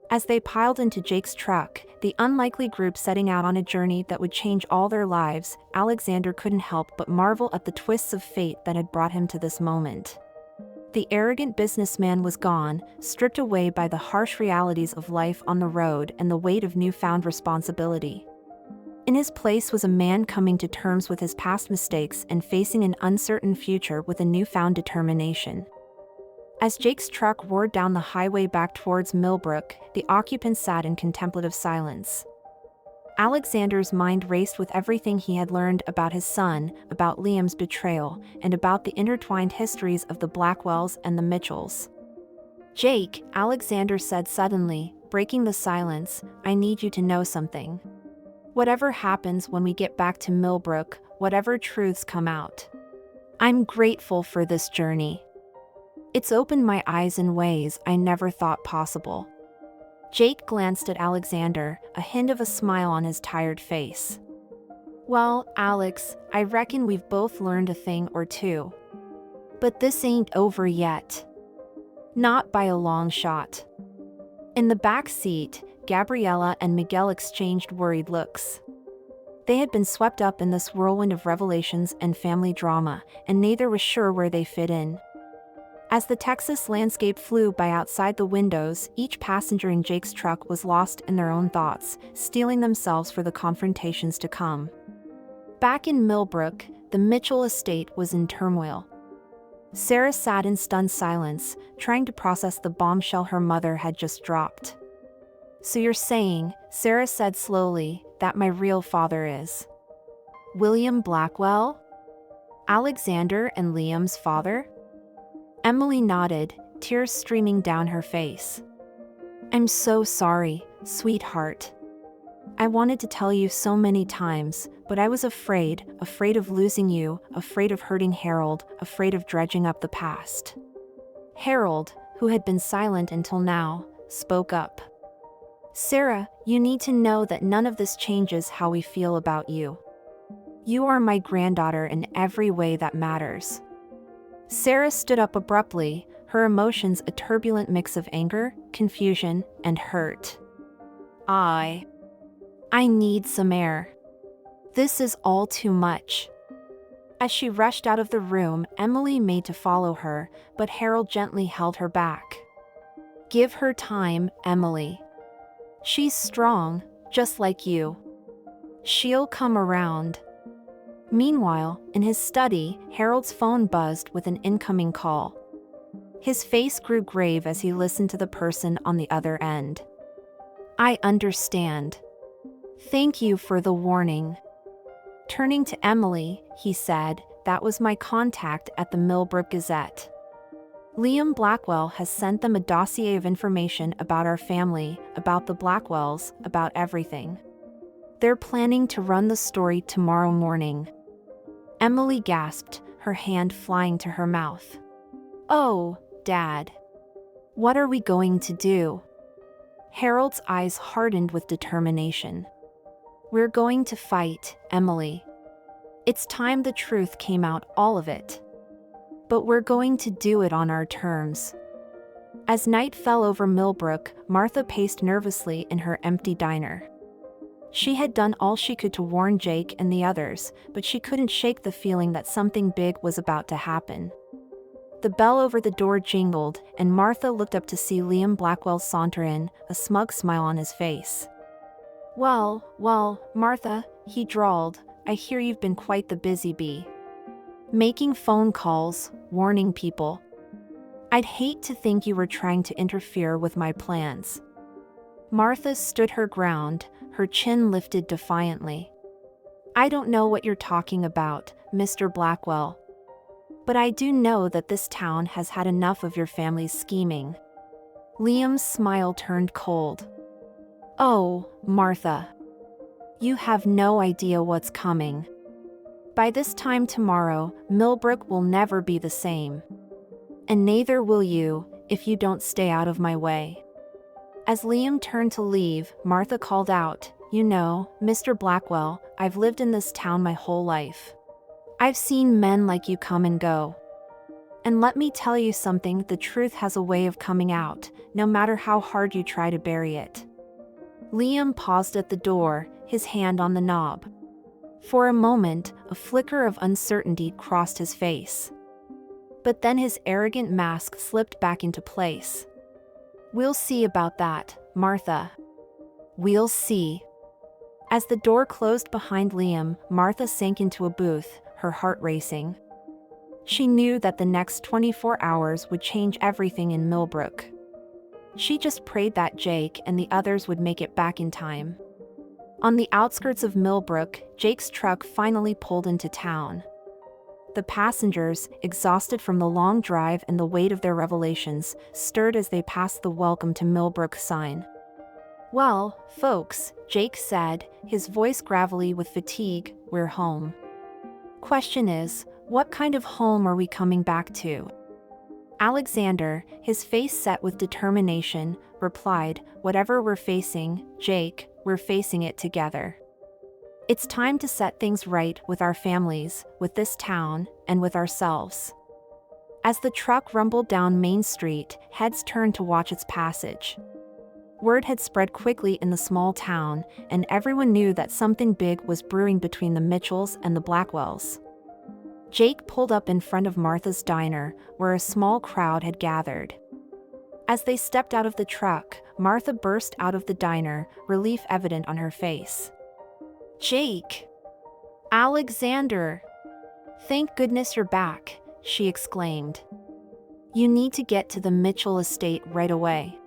As they piled into Jake's truck, the unlikely group setting out on a journey that would change all their lives, Alexander couldn't help but marvel at the twists of fate that had brought him to this moment. The arrogant businessman was gone, stripped away by the harsh realities of life on the road and the weight of newfound responsibility. In his place was a man coming to terms with his past mistakes and facing an uncertain future with a newfound determination. As Jake's truck roared down the highway back towards Millbrook, the occupants sat in contemplative silence. Alexander's mind raced with everything he had learned about his son, about Liam's betrayal, and about the intertwined histories of the Blackwells and the Mitchells. "Jake," Alexander said suddenly, breaking the silence, "I need you to know something. Whatever happens when we get back to Millbrook, whatever truths come out. I'm grateful for this journey. It's opened my eyes in ways I never thought possible. Jake glanced at Alexander, a hint of a smile on his tired face. Well, Alex, I reckon we've both learned a thing or two. But this ain't over yet. Not by a long shot. In the back seat, Gabriella and Miguel exchanged worried looks. They had been swept up in this whirlwind of revelations and family drama, and neither was sure where they fit in. As the Texas landscape flew by outside the windows, each passenger in Jake's truck was lost in their own thoughts, steeling themselves for the confrontations to come. Back in Millbrook, the Mitchell estate was in turmoil. Sarah sat in stunned silence, trying to process the bombshell her mother had just dropped. So you're saying, Sarah said slowly, that my real father is William Blackwell? Alexander and Liam's father? Emily nodded, tears streaming down her face. I'm so sorry, sweetheart. I wanted to tell you so many times, but I was afraid of losing you, afraid of hurting Harold, afraid of dredging up the past. Harold, who had been silent until now, spoke up. Sarah, you need to know that none of this changes how we feel about you. You are my granddaughter in every way that matters. Sarah stood up abruptly, her emotions a turbulent mix of anger, confusion, and hurt. I need some air. This is all too much. As she rushed out of the room, Emily made to follow her, but Harold gently held her back. Give her time, Emily. She's strong, just like you. She'll come around. Meanwhile, in his study, Harold's phone buzzed with an incoming call. His face grew grave as he listened to the person on the other end. I understand. Thank you for the warning. Turning to Emily, he said, that was my contact at the Millbrook Gazette. Liam Blackwell has sent them a dossier of information about our family, about the Blackwells, about everything. They're planning to run the story tomorrow morning. Emily gasped, her hand flying to her mouth. Oh, Dad. What are we going to do? Harold's eyes hardened with determination. We're going to fight, Emily. It's time the truth came out, all of it. But we're going to do it on our terms. As night fell over Millbrook, Martha paced nervously in her empty diner. She had done all she could to warn Jake and the others, but she couldn't shake the feeling that something big was about to happen. The bell over the door jingled, and Martha looked up to see Liam Blackwell saunter in, a smug smile on his face. Well, Martha, he drawled, I hear you've been quite the busy bee. Making phone calls, warning people. I'd hate to think you were trying to interfere with my plans. Martha stood her ground, her chin lifted defiantly. I don't know what you're talking about, Mr. Blackwell. But I do know that this town has had enough of your family's scheming. Liam's smile turned cold. Oh, Martha. You have no idea what's coming. By this time tomorrow, Millbrook will never be the same. And neither will you, if you don't stay out of my way. As Liam turned to leave, Martha called out, You know, Mr. Blackwell, I've lived in this town my whole life. I've seen men like you come and go. And let me tell you something, the truth has a way of coming out, no matter how hard you try to bury it. Liam paused at the door, his hand on the knob. For a moment, a flicker of uncertainty crossed his face. But then his arrogant mask slipped back into place. We'll see about that, Martha. We'll see. As the door closed behind Liam, Martha sank into a booth, her heart racing. She knew that the next 24 hours would change everything in Millbrook. She just prayed that Jake and the others would make it back in time. On the outskirts of Millbrook, Jake's truck finally pulled into town. The passengers, exhausted from the long drive and the weight of their revelations, stirred as they passed the Welcome to Millbrook sign. Well, folks, Jake said, his voice gravelly with fatigue, we're home. Question is, what kind of home are we coming back to? Alexander, his face set with determination, replied, "Whatever we're facing, Jake, we're facing it together. It's time to set things right with our families, with this town, and with ourselves." As the truck rumbled down Main Street, heads turned to watch its passage. Word had spread quickly in the small town, and everyone knew that something big was brewing between the Mitchells and the Blackwells. Jake pulled up in front of Martha's diner, where a small crowd had gathered. As they stepped out of the truck, Martha burst out of the diner, relief evident on her face. "Jake! Alexander! Thank goodness you're back," she exclaimed. "You need to get to the Mitchell estate right away.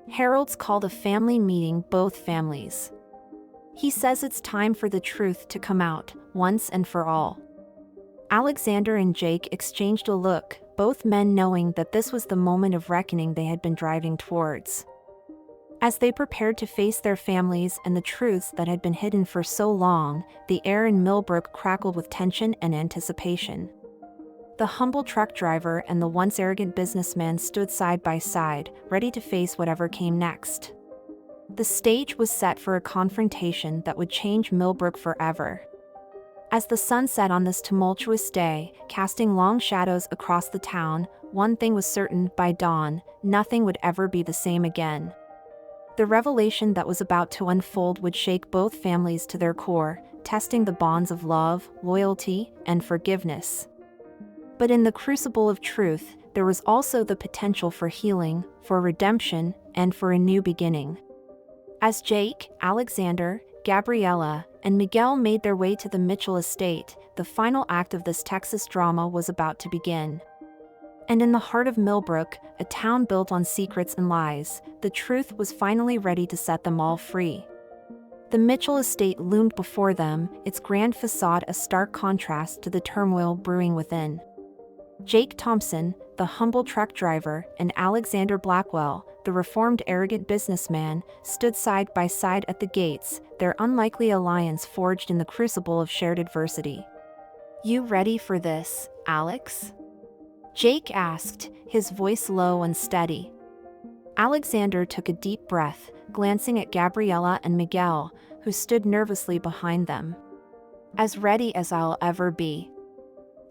Harold's called a family meeting, both families. He says it's time for the truth to come out, once and for all." Alexander and Jake exchanged a look, both men knowing that this was the moment of reckoning they had been driving towards. As they prepared to face their families and the truths that had been hidden for so long, the air in Millbrook crackled with tension and anticipation. The humble truck driver and the once arrogant businessman stood side by side, ready to face whatever came next. The stage was set for a confrontation that would change Millbrook forever. As the sun set on this tumultuous day, casting long shadows across the town, one thing was certain: by dawn, nothing would ever be the same again. The revelation that was about to unfold would shake both families to their core, testing the bonds of love, loyalty, and forgiveness. But in the crucible of truth, there was also the potential for healing, for redemption, and for a new beginning. As Jake, Alexander, Gabriella, and Miguel made their way to the Mitchell estate, the final act of this Texas drama was about to begin. And in the heart of Millbrook, a town built on secrets and lies, the truth was finally ready to set them all free. The Mitchell estate loomed before them, its grand facade a stark contrast to the turmoil brewing within. Jake Thompson, the humble truck driver, and Alexander Blackwell, the reformed arrogant businessman, stood side by side at the gates, their unlikely alliance forged in the crucible of shared adversity. "You ready for this, Alex?" Jake asked, his voice low and steady. Alexander took a deep breath, glancing at Gabriella and Miguel, who stood nervously behind them. "As ready as I'll ever be.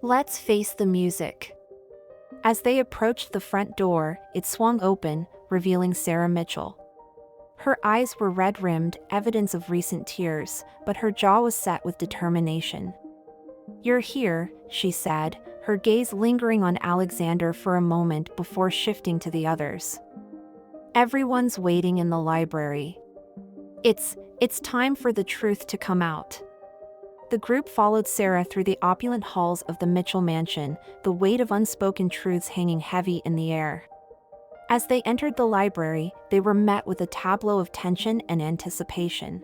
Let's face the music." As they approached the front door, it swung open, revealing Sarah Mitchell. Her eyes were red-rimmed, evidence of recent tears, but her jaw was set with determination. "You're here," she said, her gaze lingering on Alexander for a moment before shifting to the others. "Everyone's waiting in the library. It's time for the truth to come out." The group followed Sarah through the opulent halls of the Mitchell mansion, the weight of unspoken truths hanging heavy in the air. As they entered the library, they were met with a tableau of tension and anticipation.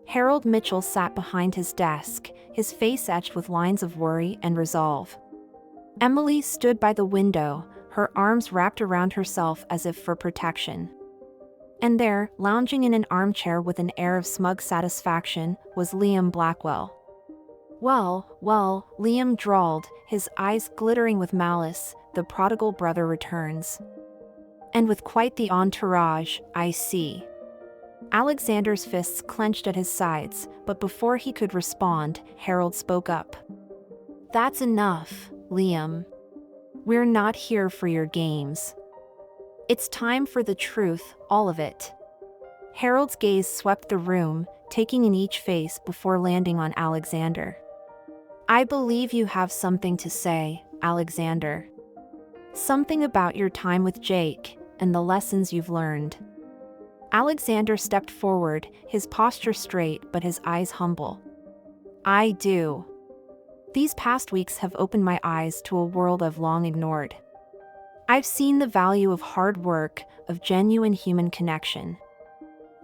Harold Mitchell sat behind his desk, his face etched with lines of worry and resolve. Emily stood by the window, her arms wrapped around herself as if for protection. And there, lounging in an armchair with an air of smug satisfaction, was Liam Blackwell. Well, Liam drawled, his eyes glittering with malice, "the prodigal brother returns. And with quite the entourage, I see." Alexander's fists clenched at his sides, but before he could respond, Harold spoke up. "That's enough, Liam. We're not here for your games. It's time for the truth, all of it." Harold's gaze swept the room, taking in each face before landing on Alexander. "I believe you have something to say, Alexander. Something about your time with Jake, and the lessons you've learned." Alexander stepped forward, his posture straight but his eyes humble. "I do. These past weeks have opened my eyes to a world I've long ignored. I've seen the value of hard work, of genuine human connection.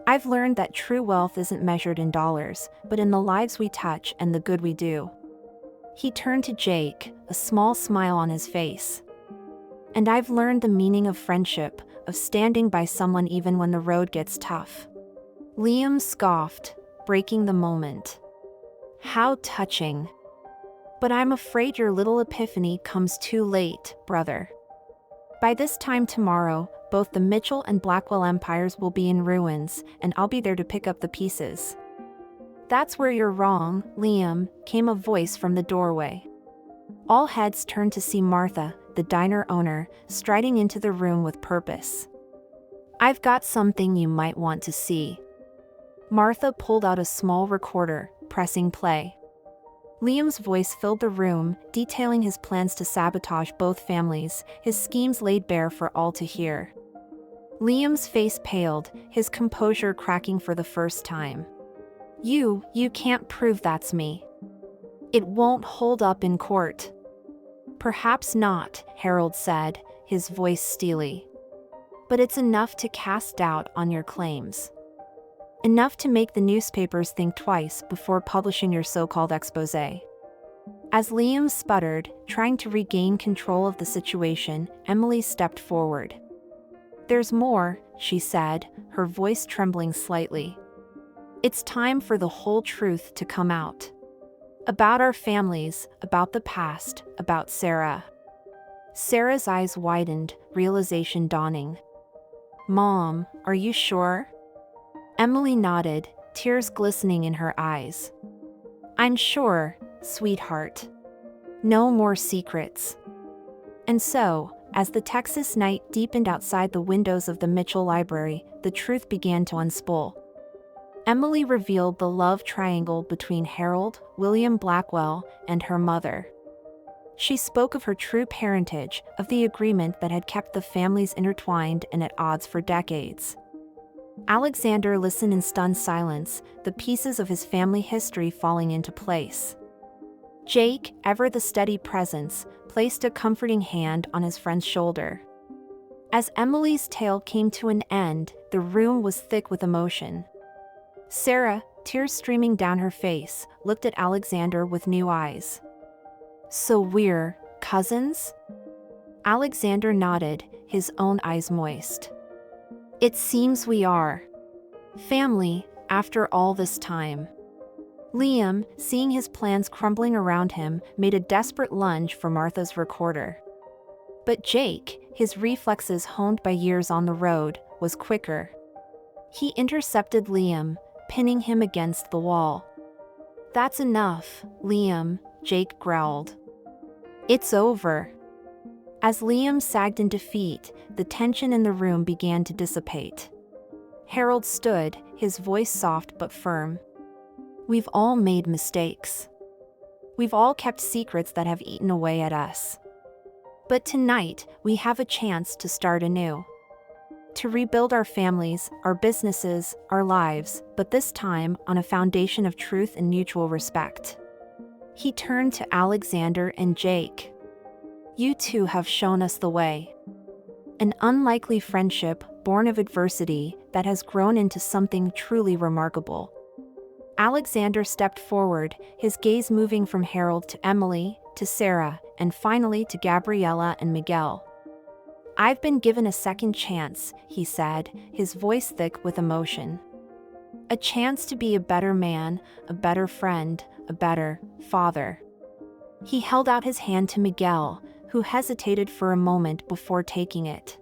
I've learned that true wealth isn't measured in dollars, but in the lives we touch and the good we do." He turned to Jake, a small smile on his face. "And I've learned the meaning of friendship, of standing by someone even when the road gets tough." Liam scoffed, breaking the moment. "How touching. But I'm afraid your little epiphany comes too late, brother. By this time tomorrow, both the Mitchell and Blackwell empires will be in ruins, and I'll be there to pick up the pieces. That's where you're wrong, Liam, came a voice from the doorway. All heads turned to see Martha, the diner owner, striding into the room with purpose. I've got something you might want to see. Martha pulled out a small recorder, pressing play. Liam's voice filled the room, detailing his plans to sabotage both families, his schemes laid bare for all to hear. Liam's face paled, his composure cracking for the first time. You can't prove that's me. It won't hold up in court. Perhaps not, Harold said, his voice steely. But it's enough to cast doubt on your claims. Enough to make the newspapers think twice before publishing your so-called exposé. As Liam sputtered, trying to regain control of the situation, Emily stepped forward. There's more, she said, her voice trembling slightly. It's time for the whole truth to come out. About our families, about the past, about Sarah. Sarah's eyes widened, realization dawning. Mom, are you sure? Emily nodded, tears glistening in her eyes. I'm sure, sweetheart. No more secrets. And so, as the Texas night deepened outside the windows of the Mitchell Library, the truth began to unspool. Emily revealed the love triangle between Harold, William Blackwell, and her mother. She spoke of her true parentage, of the agreement that had kept the families intertwined and at odds for decades. Alexander listened in stunned silence, the pieces of his family history falling into place. Jake, ever the steady presence, placed a comforting hand on his friend's shoulder. As Emily's tale came to an end, the room was thick with emotion. Sarah, tears streaming down her face, looked at Alexander with new eyes. So we're cousins? Alexander nodded, his own eyes moist. It seems we are. Family, after all this time. Liam, seeing his plans crumbling around him, made a desperate lunge for Martha's recorder. But Jake, his reflexes honed by years on the road, was quicker. He intercepted Liam, pinning him against the wall. That's enough, Liam, Jake growled. It's over. As Liam sagged in defeat, the tension in the room began to dissipate. Harold stood, his voice soft but firm. We've all made mistakes. We've all kept secrets that have eaten away at us. But tonight, we have a chance to start anew. To rebuild our families, our businesses, our lives, but this time on a foundation of truth and mutual respect. He turned to Alexander and Jake. You two have shown us the way. An unlikely friendship, born of adversity, that has grown into something truly remarkable. Alexander stepped forward, his gaze moving from Harold to Emily, to Sarah, and finally to Gabriella and Miguel. I've been given a second chance, he said, his voice thick with emotion. A chance to be a better man, a better friend, a better father. He held out his hand to Miguel, who hesitated for a moment before taking it.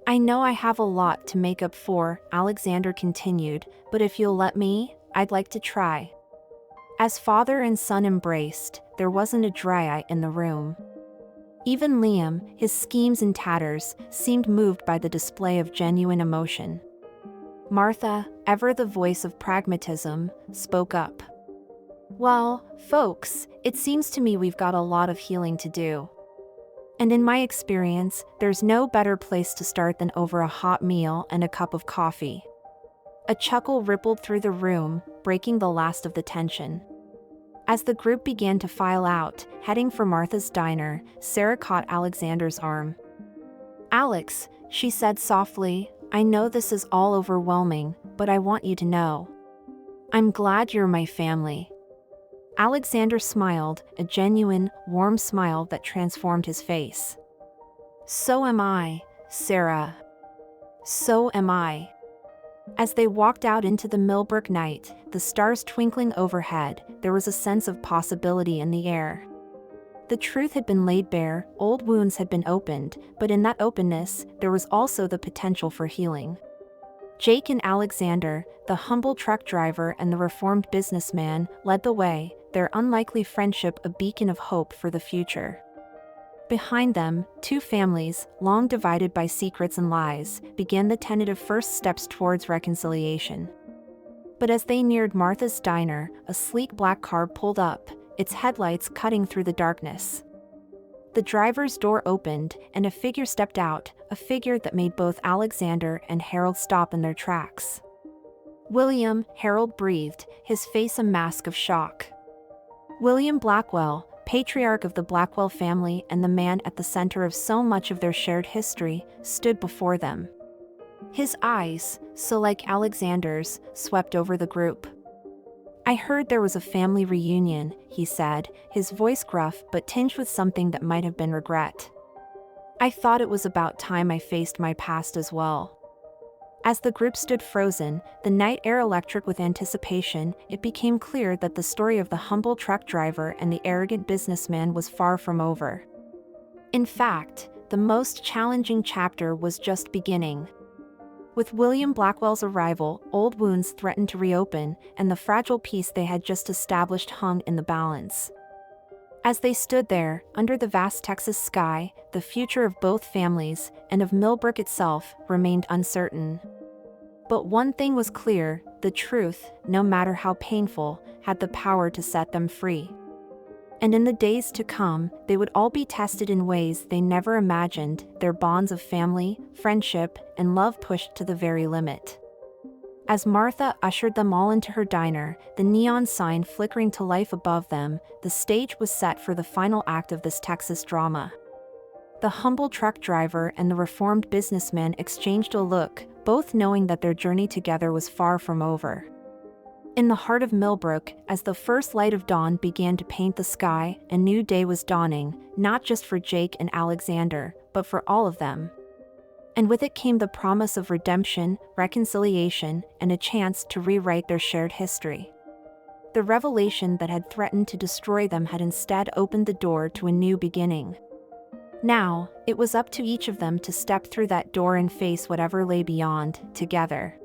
I know I have a lot to make up for, Alexander continued, but if you'll let me, I'd like to try. As father and son embraced, there wasn't a dry eye in the room. Even Liam, his schemes in tatters, seemed moved by the display of genuine emotion. Martha, ever the voice of pragmatism, spoke up. Well, folks, it seems to me we've got a lot of healing to do. And in my experience, there's no better place to start than over a hot meal and a cup of coffee. A chuckle rippled through the room, breaking the last of the tension. As the group began to file out, heading for Martha's diner, Sarah caught Alexander's arm. Alex, she said softly, I know this is all overwhelming, but I want you to know. I'm glad you're my family. Alexander smiled, a genuine, warm smile that transformed his face. So am I, Sarah. So am I. As they walked out into the Millbrook night, the stars twinkling overhead, there was a sense of possibility in the air. The truth had been laid bare, old wounds had been opened, but in that openness, there was also the potential for healing. Jake and Alexander, the humble truck driver and the reformed businessman, led the way, their unlikely friendship a beacon of hope for the future. Behind them, two families, long divided by secrets and lies, began the tentative first steps towards reconciliation. But as they neared Martha's diner, a sleek black car pulled up, its headlights cutting through the darkness. The driver's door opened, and a figure stepped out, a figure that made both Alexander and Harold stop in their tracks. "William," Harold breathed, his face a mask of shock. William Blackwell, patriarch of the Blackwell family and the man at the center of so much of their shared history, stood before them. His eyes, so like Alexander's, swept over the group. "I heard there was a family reunion," he said, his voice gruff but tinged with something that might have been regret. "I thought it was about time I faced my past as well." As the group stood frozen, the night air electric with anticipation, it became clear that the story of the humble truck driver and the arrogant businessman was far from over. In fact, the most challenging chapter was just beginning. With William Blackwell's arrival, old wounds threatened to reopen, and the fragile peace they had just established hung in the balance. As they stood there, under the vast Texas sky, the future of both families, and of Millbrook itself, remained uncertain. But one thing was clear: the truth, no matter how painful, had the power to set them free. And in the days to come, they would all be tested in ways they never imagined, their bonds of family, friendship, and love pushed to the very limit. As Martha ushered them all into her diner, the neon sign flickering to life above them, the stage was set for the final act of this Texas drama. The humble truck driver and the reformed businessman exchanged a look, both knowing that their journey together was far from over. In the heart of Millbrook, as the first light of dawn began to paint the sky, a new day was dawning, not just for Jake and Alexander, but for all of them. And with it came the promise of redemption, reconciliation, and a chance to rewrite their shared history. The revelation that had threatened to destroy them had instead opened the door to a new beginning. Now, it was up to each of them to step through that door and face whatever lay beyond, together.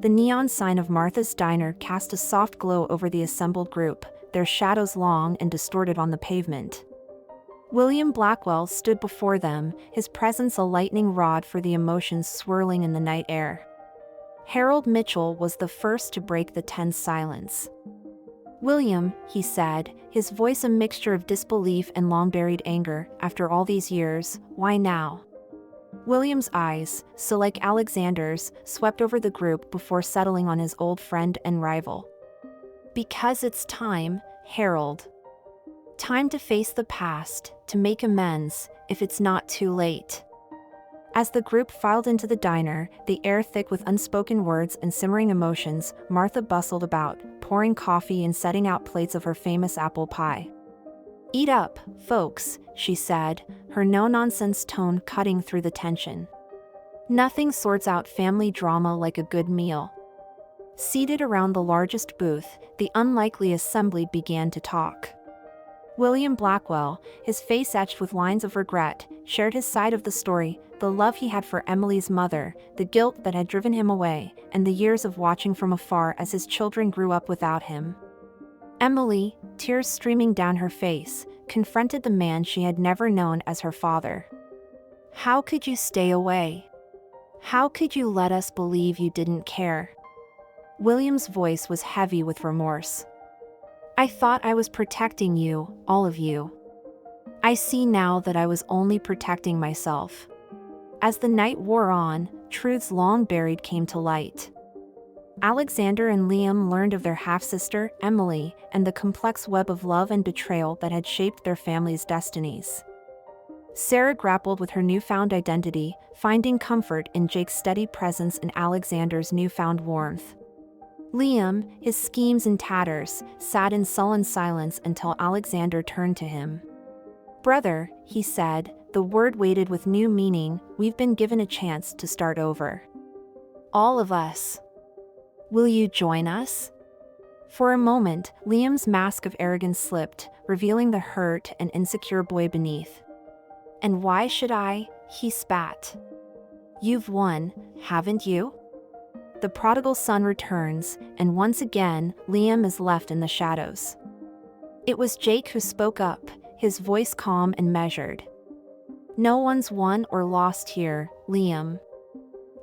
The neon sign of Martha's Diner cast a soft glow over the assembled group, their shadows long and distorted on the pavement. William Blackwell stood before them, his presence a lightning rod for the emotions swirling in the night air. Harold Mitchell was the first to break the tense silence. "William," he said, his voice a mixture of disbelief and long-buried anger, "after all these years, why now?" William's eyes, so like Alexander's, swept over the group before settling on his old friend and rival. "Because it's time, Harold. Time to face the past, to make amends, if it's not too late." As the group filed into the diner, the air thick with unspoken words and simmering emotions, Martha bustled about, pouring coffee and setting out plates of her famous apple pie. "Eat up, folks," she said, her no-nonsense tone cutting through the tension. "Nothing sorts out family drama like a good meal." Seated around the largest booth, the unlikely assembly began to talk. William Blackwell, his face etched with lines of regret, shared his side of the story, the love he had for Emily's mother, the guilt that had driven him away, and the years of watching from afar as his children grew up without him. Emily, tears streaming down her face, confronted the man she had never known as her father. "How could you stay away? How could you let us believe you didn't care?" William's voice was heavy with remorse. "I thought I was protecting you, all of you. I see now that I was only protecting myself." As the night wore on, truths long buried came to light. Alexander and Liam learned of their half-sister, Emily, and the complex web of love and betrayal that had shaped their family's destinies. Sarah grappled with her newfound identity, finding comfort in Jake's steady presence and Alexander's newfound warmth. Liam, his schemes in tatters, sat in sullen silence until Alexander turned to him. "Brother," he said, the word weighted with new meaning, "we've been given a chance to start over. All of us. Will you join us?" For a moment, Liam's mask of arrogance slipped, revealing the hurt and insecure boy beneath. "And why should I?" he spat. "You've won, haven't you?" The prodigal son returns, and once again, Liam is left in the shadows. It was Jake who spoke up, his voice calm and measured. "No one's won or lost here, Liam.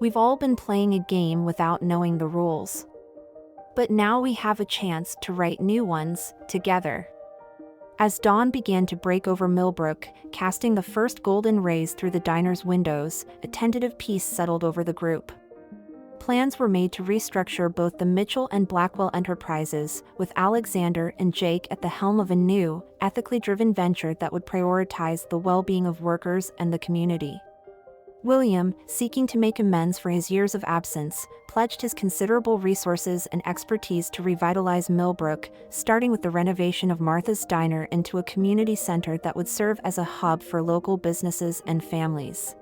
We've all been playing a game without knowing the rules. But now we have a chance to write new ones, together." As dawn began to break over Millbrook, casting the first golden rays through the diner's windows, a tentative peace settled over the group. Plans were made to restructure both the Mitchell and Blackwell enterprises, with Alexander and Jake at the helm of a new, ethically driven venture that would prioritize the well-being of workers and the community. William, seeking to make amends for his years of absence, pledged his considerable resources and expertise to revitalize Millbrook, starting with the renovation of Martha's Diner into a community center that would serve as a hub for local businesses and families.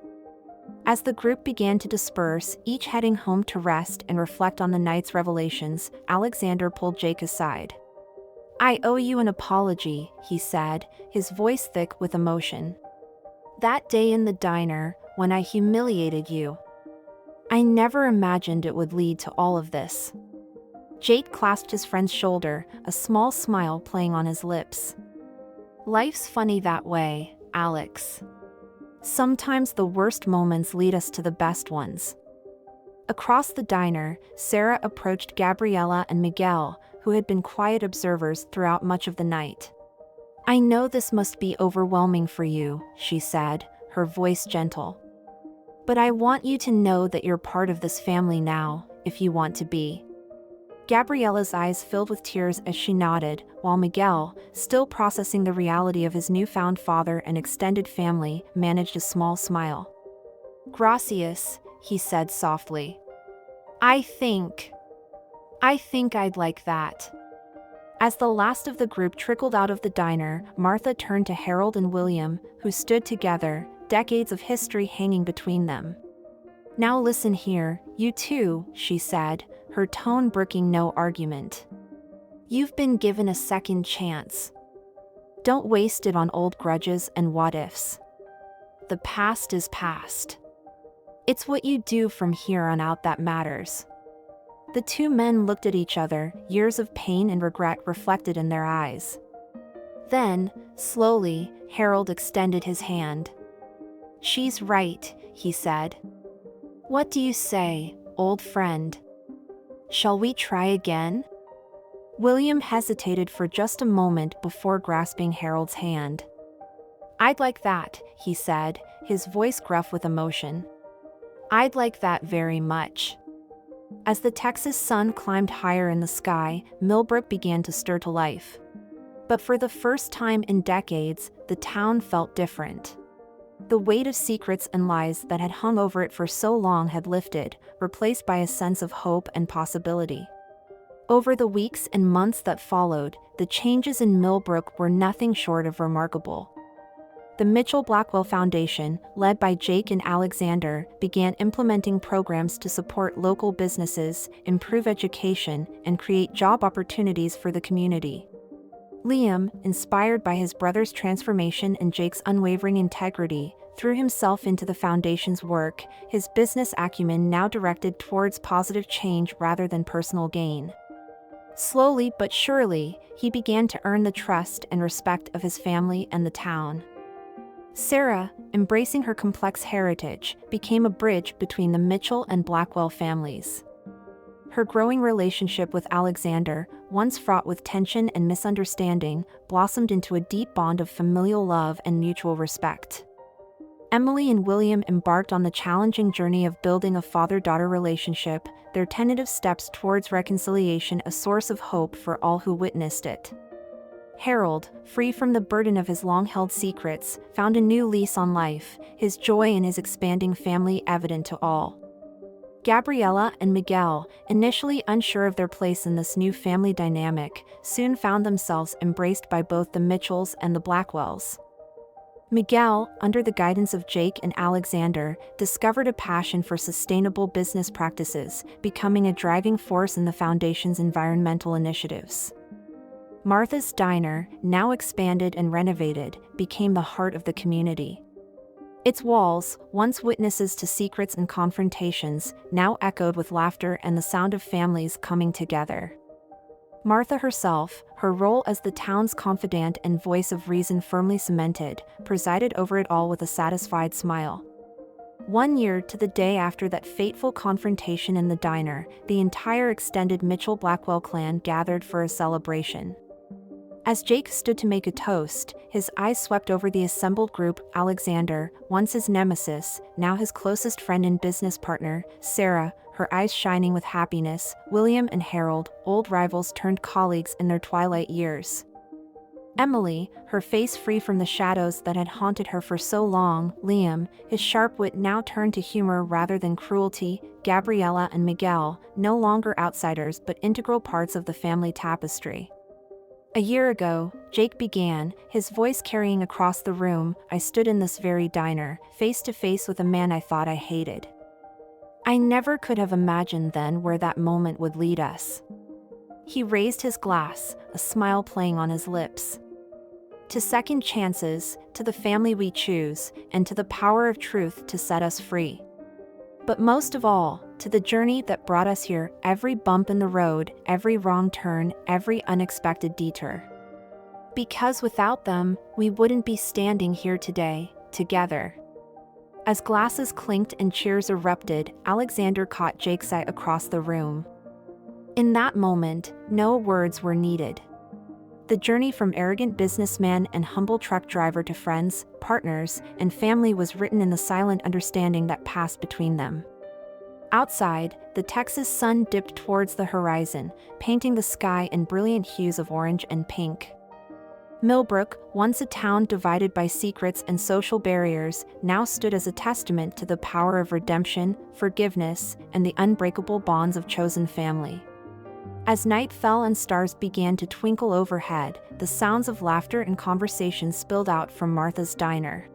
As the group began to disperse, each heading home to rest and reflect on the night's revelations, Alexander pulled Jake aside. "I owe you an apology," he said, his voice thick with emotion. "That day in the diner, when I humiliated you. I never imagined it would lead to all of this." Jake clasped his friend's shoulder, a small smile playing on his lips. "Life's funny that way, Alex. Sometimes the worst moments lead us to the best ones." Across the diner, Sarah approached Gabriella and Miguel, who had been quiet observers throughout much of the night. "I know this must be overwhelming for you," she said, her voice gentle. "But I want you to know that you're part of this family now, if you want to be." Gabriella's eyes filled with tears as she nodded, while Miguel, still processing the reality of his newfound father and extended family, managed a small smile. "Gracias," he said softly. I think I'd like that." As the last of the group trickled out of the diner, Martha turned to Harold and William, who stood together, decades of history hanging between them. "Now listen here, you two," she said, her tone brooking no argument. "You've been given a second chance. Don't waste it on old grudges and what-ifs. The past is past. It's what you do from here on out that matters." The two men looked at each other, years of pain and regret reflected in their eyes. Then, slowly, Harold extended his hand. "She's right," he said. "What do you say, old friend? Shall we try again?" William hesitated for just a moment before grasping Harold's hand. "I'd like that," he said, his voice gruff with emotion. "I'd like that very much." As the Texas sun climbed higher in the sky, Millbrook began to stir to life. But for the first time in decades, the town felt different. The weight of secrets and lies that had hung over it for so long had lifted, replaced by a sense of hope and possibility. Over the weeks and months that followed, the changes in Millbrook were nothing short of remarkable. The Mitchell-Blackwell Foundation, led by Jake and Alexander, began implementing programs to support local businesses, improve education, and create job opportunities for the community. Liam, inspired by his brother's transformation and Jake's unwavering integrity, threw himself into the foundation's work, his business acumen now directed towards positive change rather than personal gain. Slowly but surely, he began to earn the trust and respect of his family and the town. Sarah, embracing her complex heritage, became a bridge between the Mitchell and Blackwell families. Her growing relationship with Alexander, once fraught with tension and misunderstanding, blossomed into a deep bond of familial love and mutual respect. Emily and William embarked on the challenging journey of building a father-daughter relationship, their tentative steps towards reconciliation a source of hope for all who witnessed it. Harold, free from the burden of his long-held secrets, found a new lease on life, his joy in his expanding family evident to all. Gabriella and Miguel, initially unsure of their place in this new family dynamic, soon found themselves embraced by both the Mitchells and the Blackwells. Miguel, under the guidance of Jake and Alexander, discovered a passion for sustainable business practices, becoming a driving force in the foundation's environmental initiatives. Martha's Diner, now expanded and renovated, became the heart of the community. Its walls, once witnesses to secrets and confrontations, now echoed with laughter and the sound of families coming together. Martha herself, her role as the town's confidant and voice of reason firmly cemented, presided over it all with a satisfied smile. 1 year to the day after that fateful confrontation in the diner, the entire extended Mitchell-Blackwell clan gathered for a celebration. As Jake stood to make a toast, his eyes swept over the assembled group. Alexander, once his nemesis, now his closest friend and business partner, Sarah, her eyes shining with happiness, William and Harold, old rivals turned colleagues in their twilight years. Emily, her face free from the shadows that had haunted her for so long, Liam, his sharp wit now turned to humor rather than cruelty, Gabriella and Miguel, no longer outsiders but integral parts of the family tapestry. A year ago, Jake began, his voice carrying across the room. I stood in this very diner, face to face with a man I thought I hated. I never could have imagined then where that moment would lead us. He raised his glass, a smile playing on his lips. To second chances, to the family we choose, and to the power of truth to set us free. But most of all, to the journey that brought us here, every bump in the road, every wrong turn, every unexpected detour. Because without them, we wouldn't be standing here today, together. As glasses clinked and cheers erupted, Alexander caught Jake's eye across the room. In that moment, no words were needed. The journey from arrogant businessman and humble truck driver to friends, partners, and family was written in the silent understanding that passed between them. Outside, the Texas sun dipped towards the horizon, painting the sky in brilliant hues of orange and pink. Millbrook, once a town divided by secrets and social barriers, now stood as a testament to the power of redemption, forgiveness, and the unbreakable bonds of chosen family. As night fell and stars began to twinkle overhead, the sounds of laughter and conversation spilled out from Martha's Diner.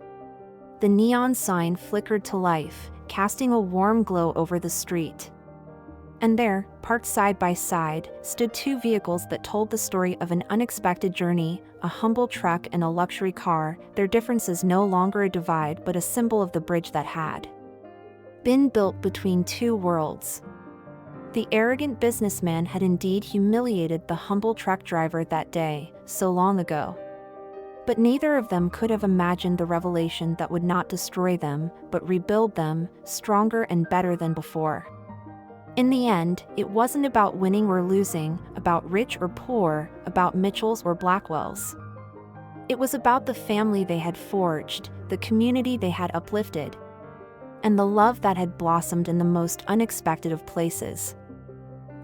The neon sign flickered to life, casting a warm glow over the street. And there, parked side by side, stood two vehicles that told the story of an unexpected journey, a humble truck and a luxury car, their differences no longer a divide but a symbol of the bridge that had been built between two worlds. The arrogant businessman had indeed humiliated the humble truck driver that day, so long ago. But neither of them could have imagined the revelation that would not destroy them, but rebuild them, stronger and better than before. In the end, it wasn't about winning or losing, about rich or poor, about Mitchells or Blackwells. It was about the family they had forged, the community they had uplifted, and the love that had blossomed in the most unexpected of places.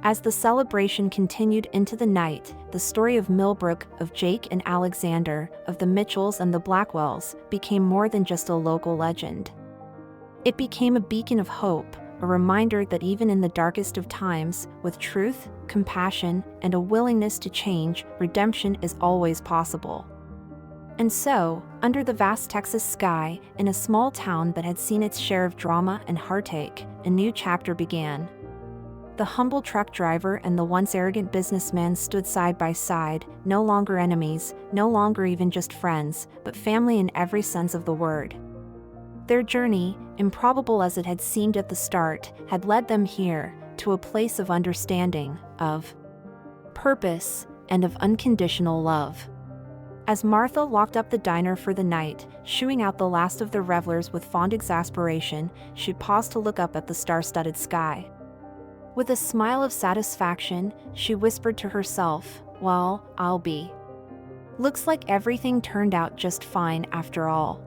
As the celebration continued into the night, the story of Millbrook, of Jake and Alexander, of the Mitchells and the Blackwells, became more than just a local legend. It became a beacon of hope, a reminder that even in the darkest of times, with truth, compassion, and a willingness to change, redemption is always possible. And so, under the vast Texas sky, in a small town that had seen its share of drama and heartache, a new chapter began. The humble truck driver and the once arrogant businessman stood side by side, no longer enemies, no longer even just friends, but family in every sense of the word. Their journey, improbable as it had seemed at the start, had led them here, to a place of understanding, of purpose, and of unconditional love. As Martha locked up the diner for the night, shooing out the last of the revelers with fond exasperation, she paused to look up at the star-studded sky. With a smile of satisfaction, she whispered to herself, "Well, I'll be. Looks like everything turned out just fine after all."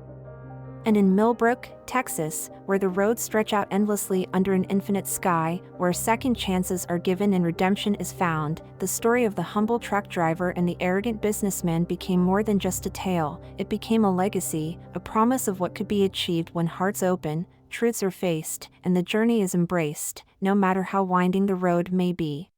And in Millbrook, Texas, where the roads stretch out endlessly under an infinite sky, where second chances are given and redemption is found, the story of the humble truck driver and the arrogant businessman became more than just a tale. It became a legacy, a promise of what could be achieved when hearts open, truths are faced, and the journey is embraced, no matter how winding the road may be.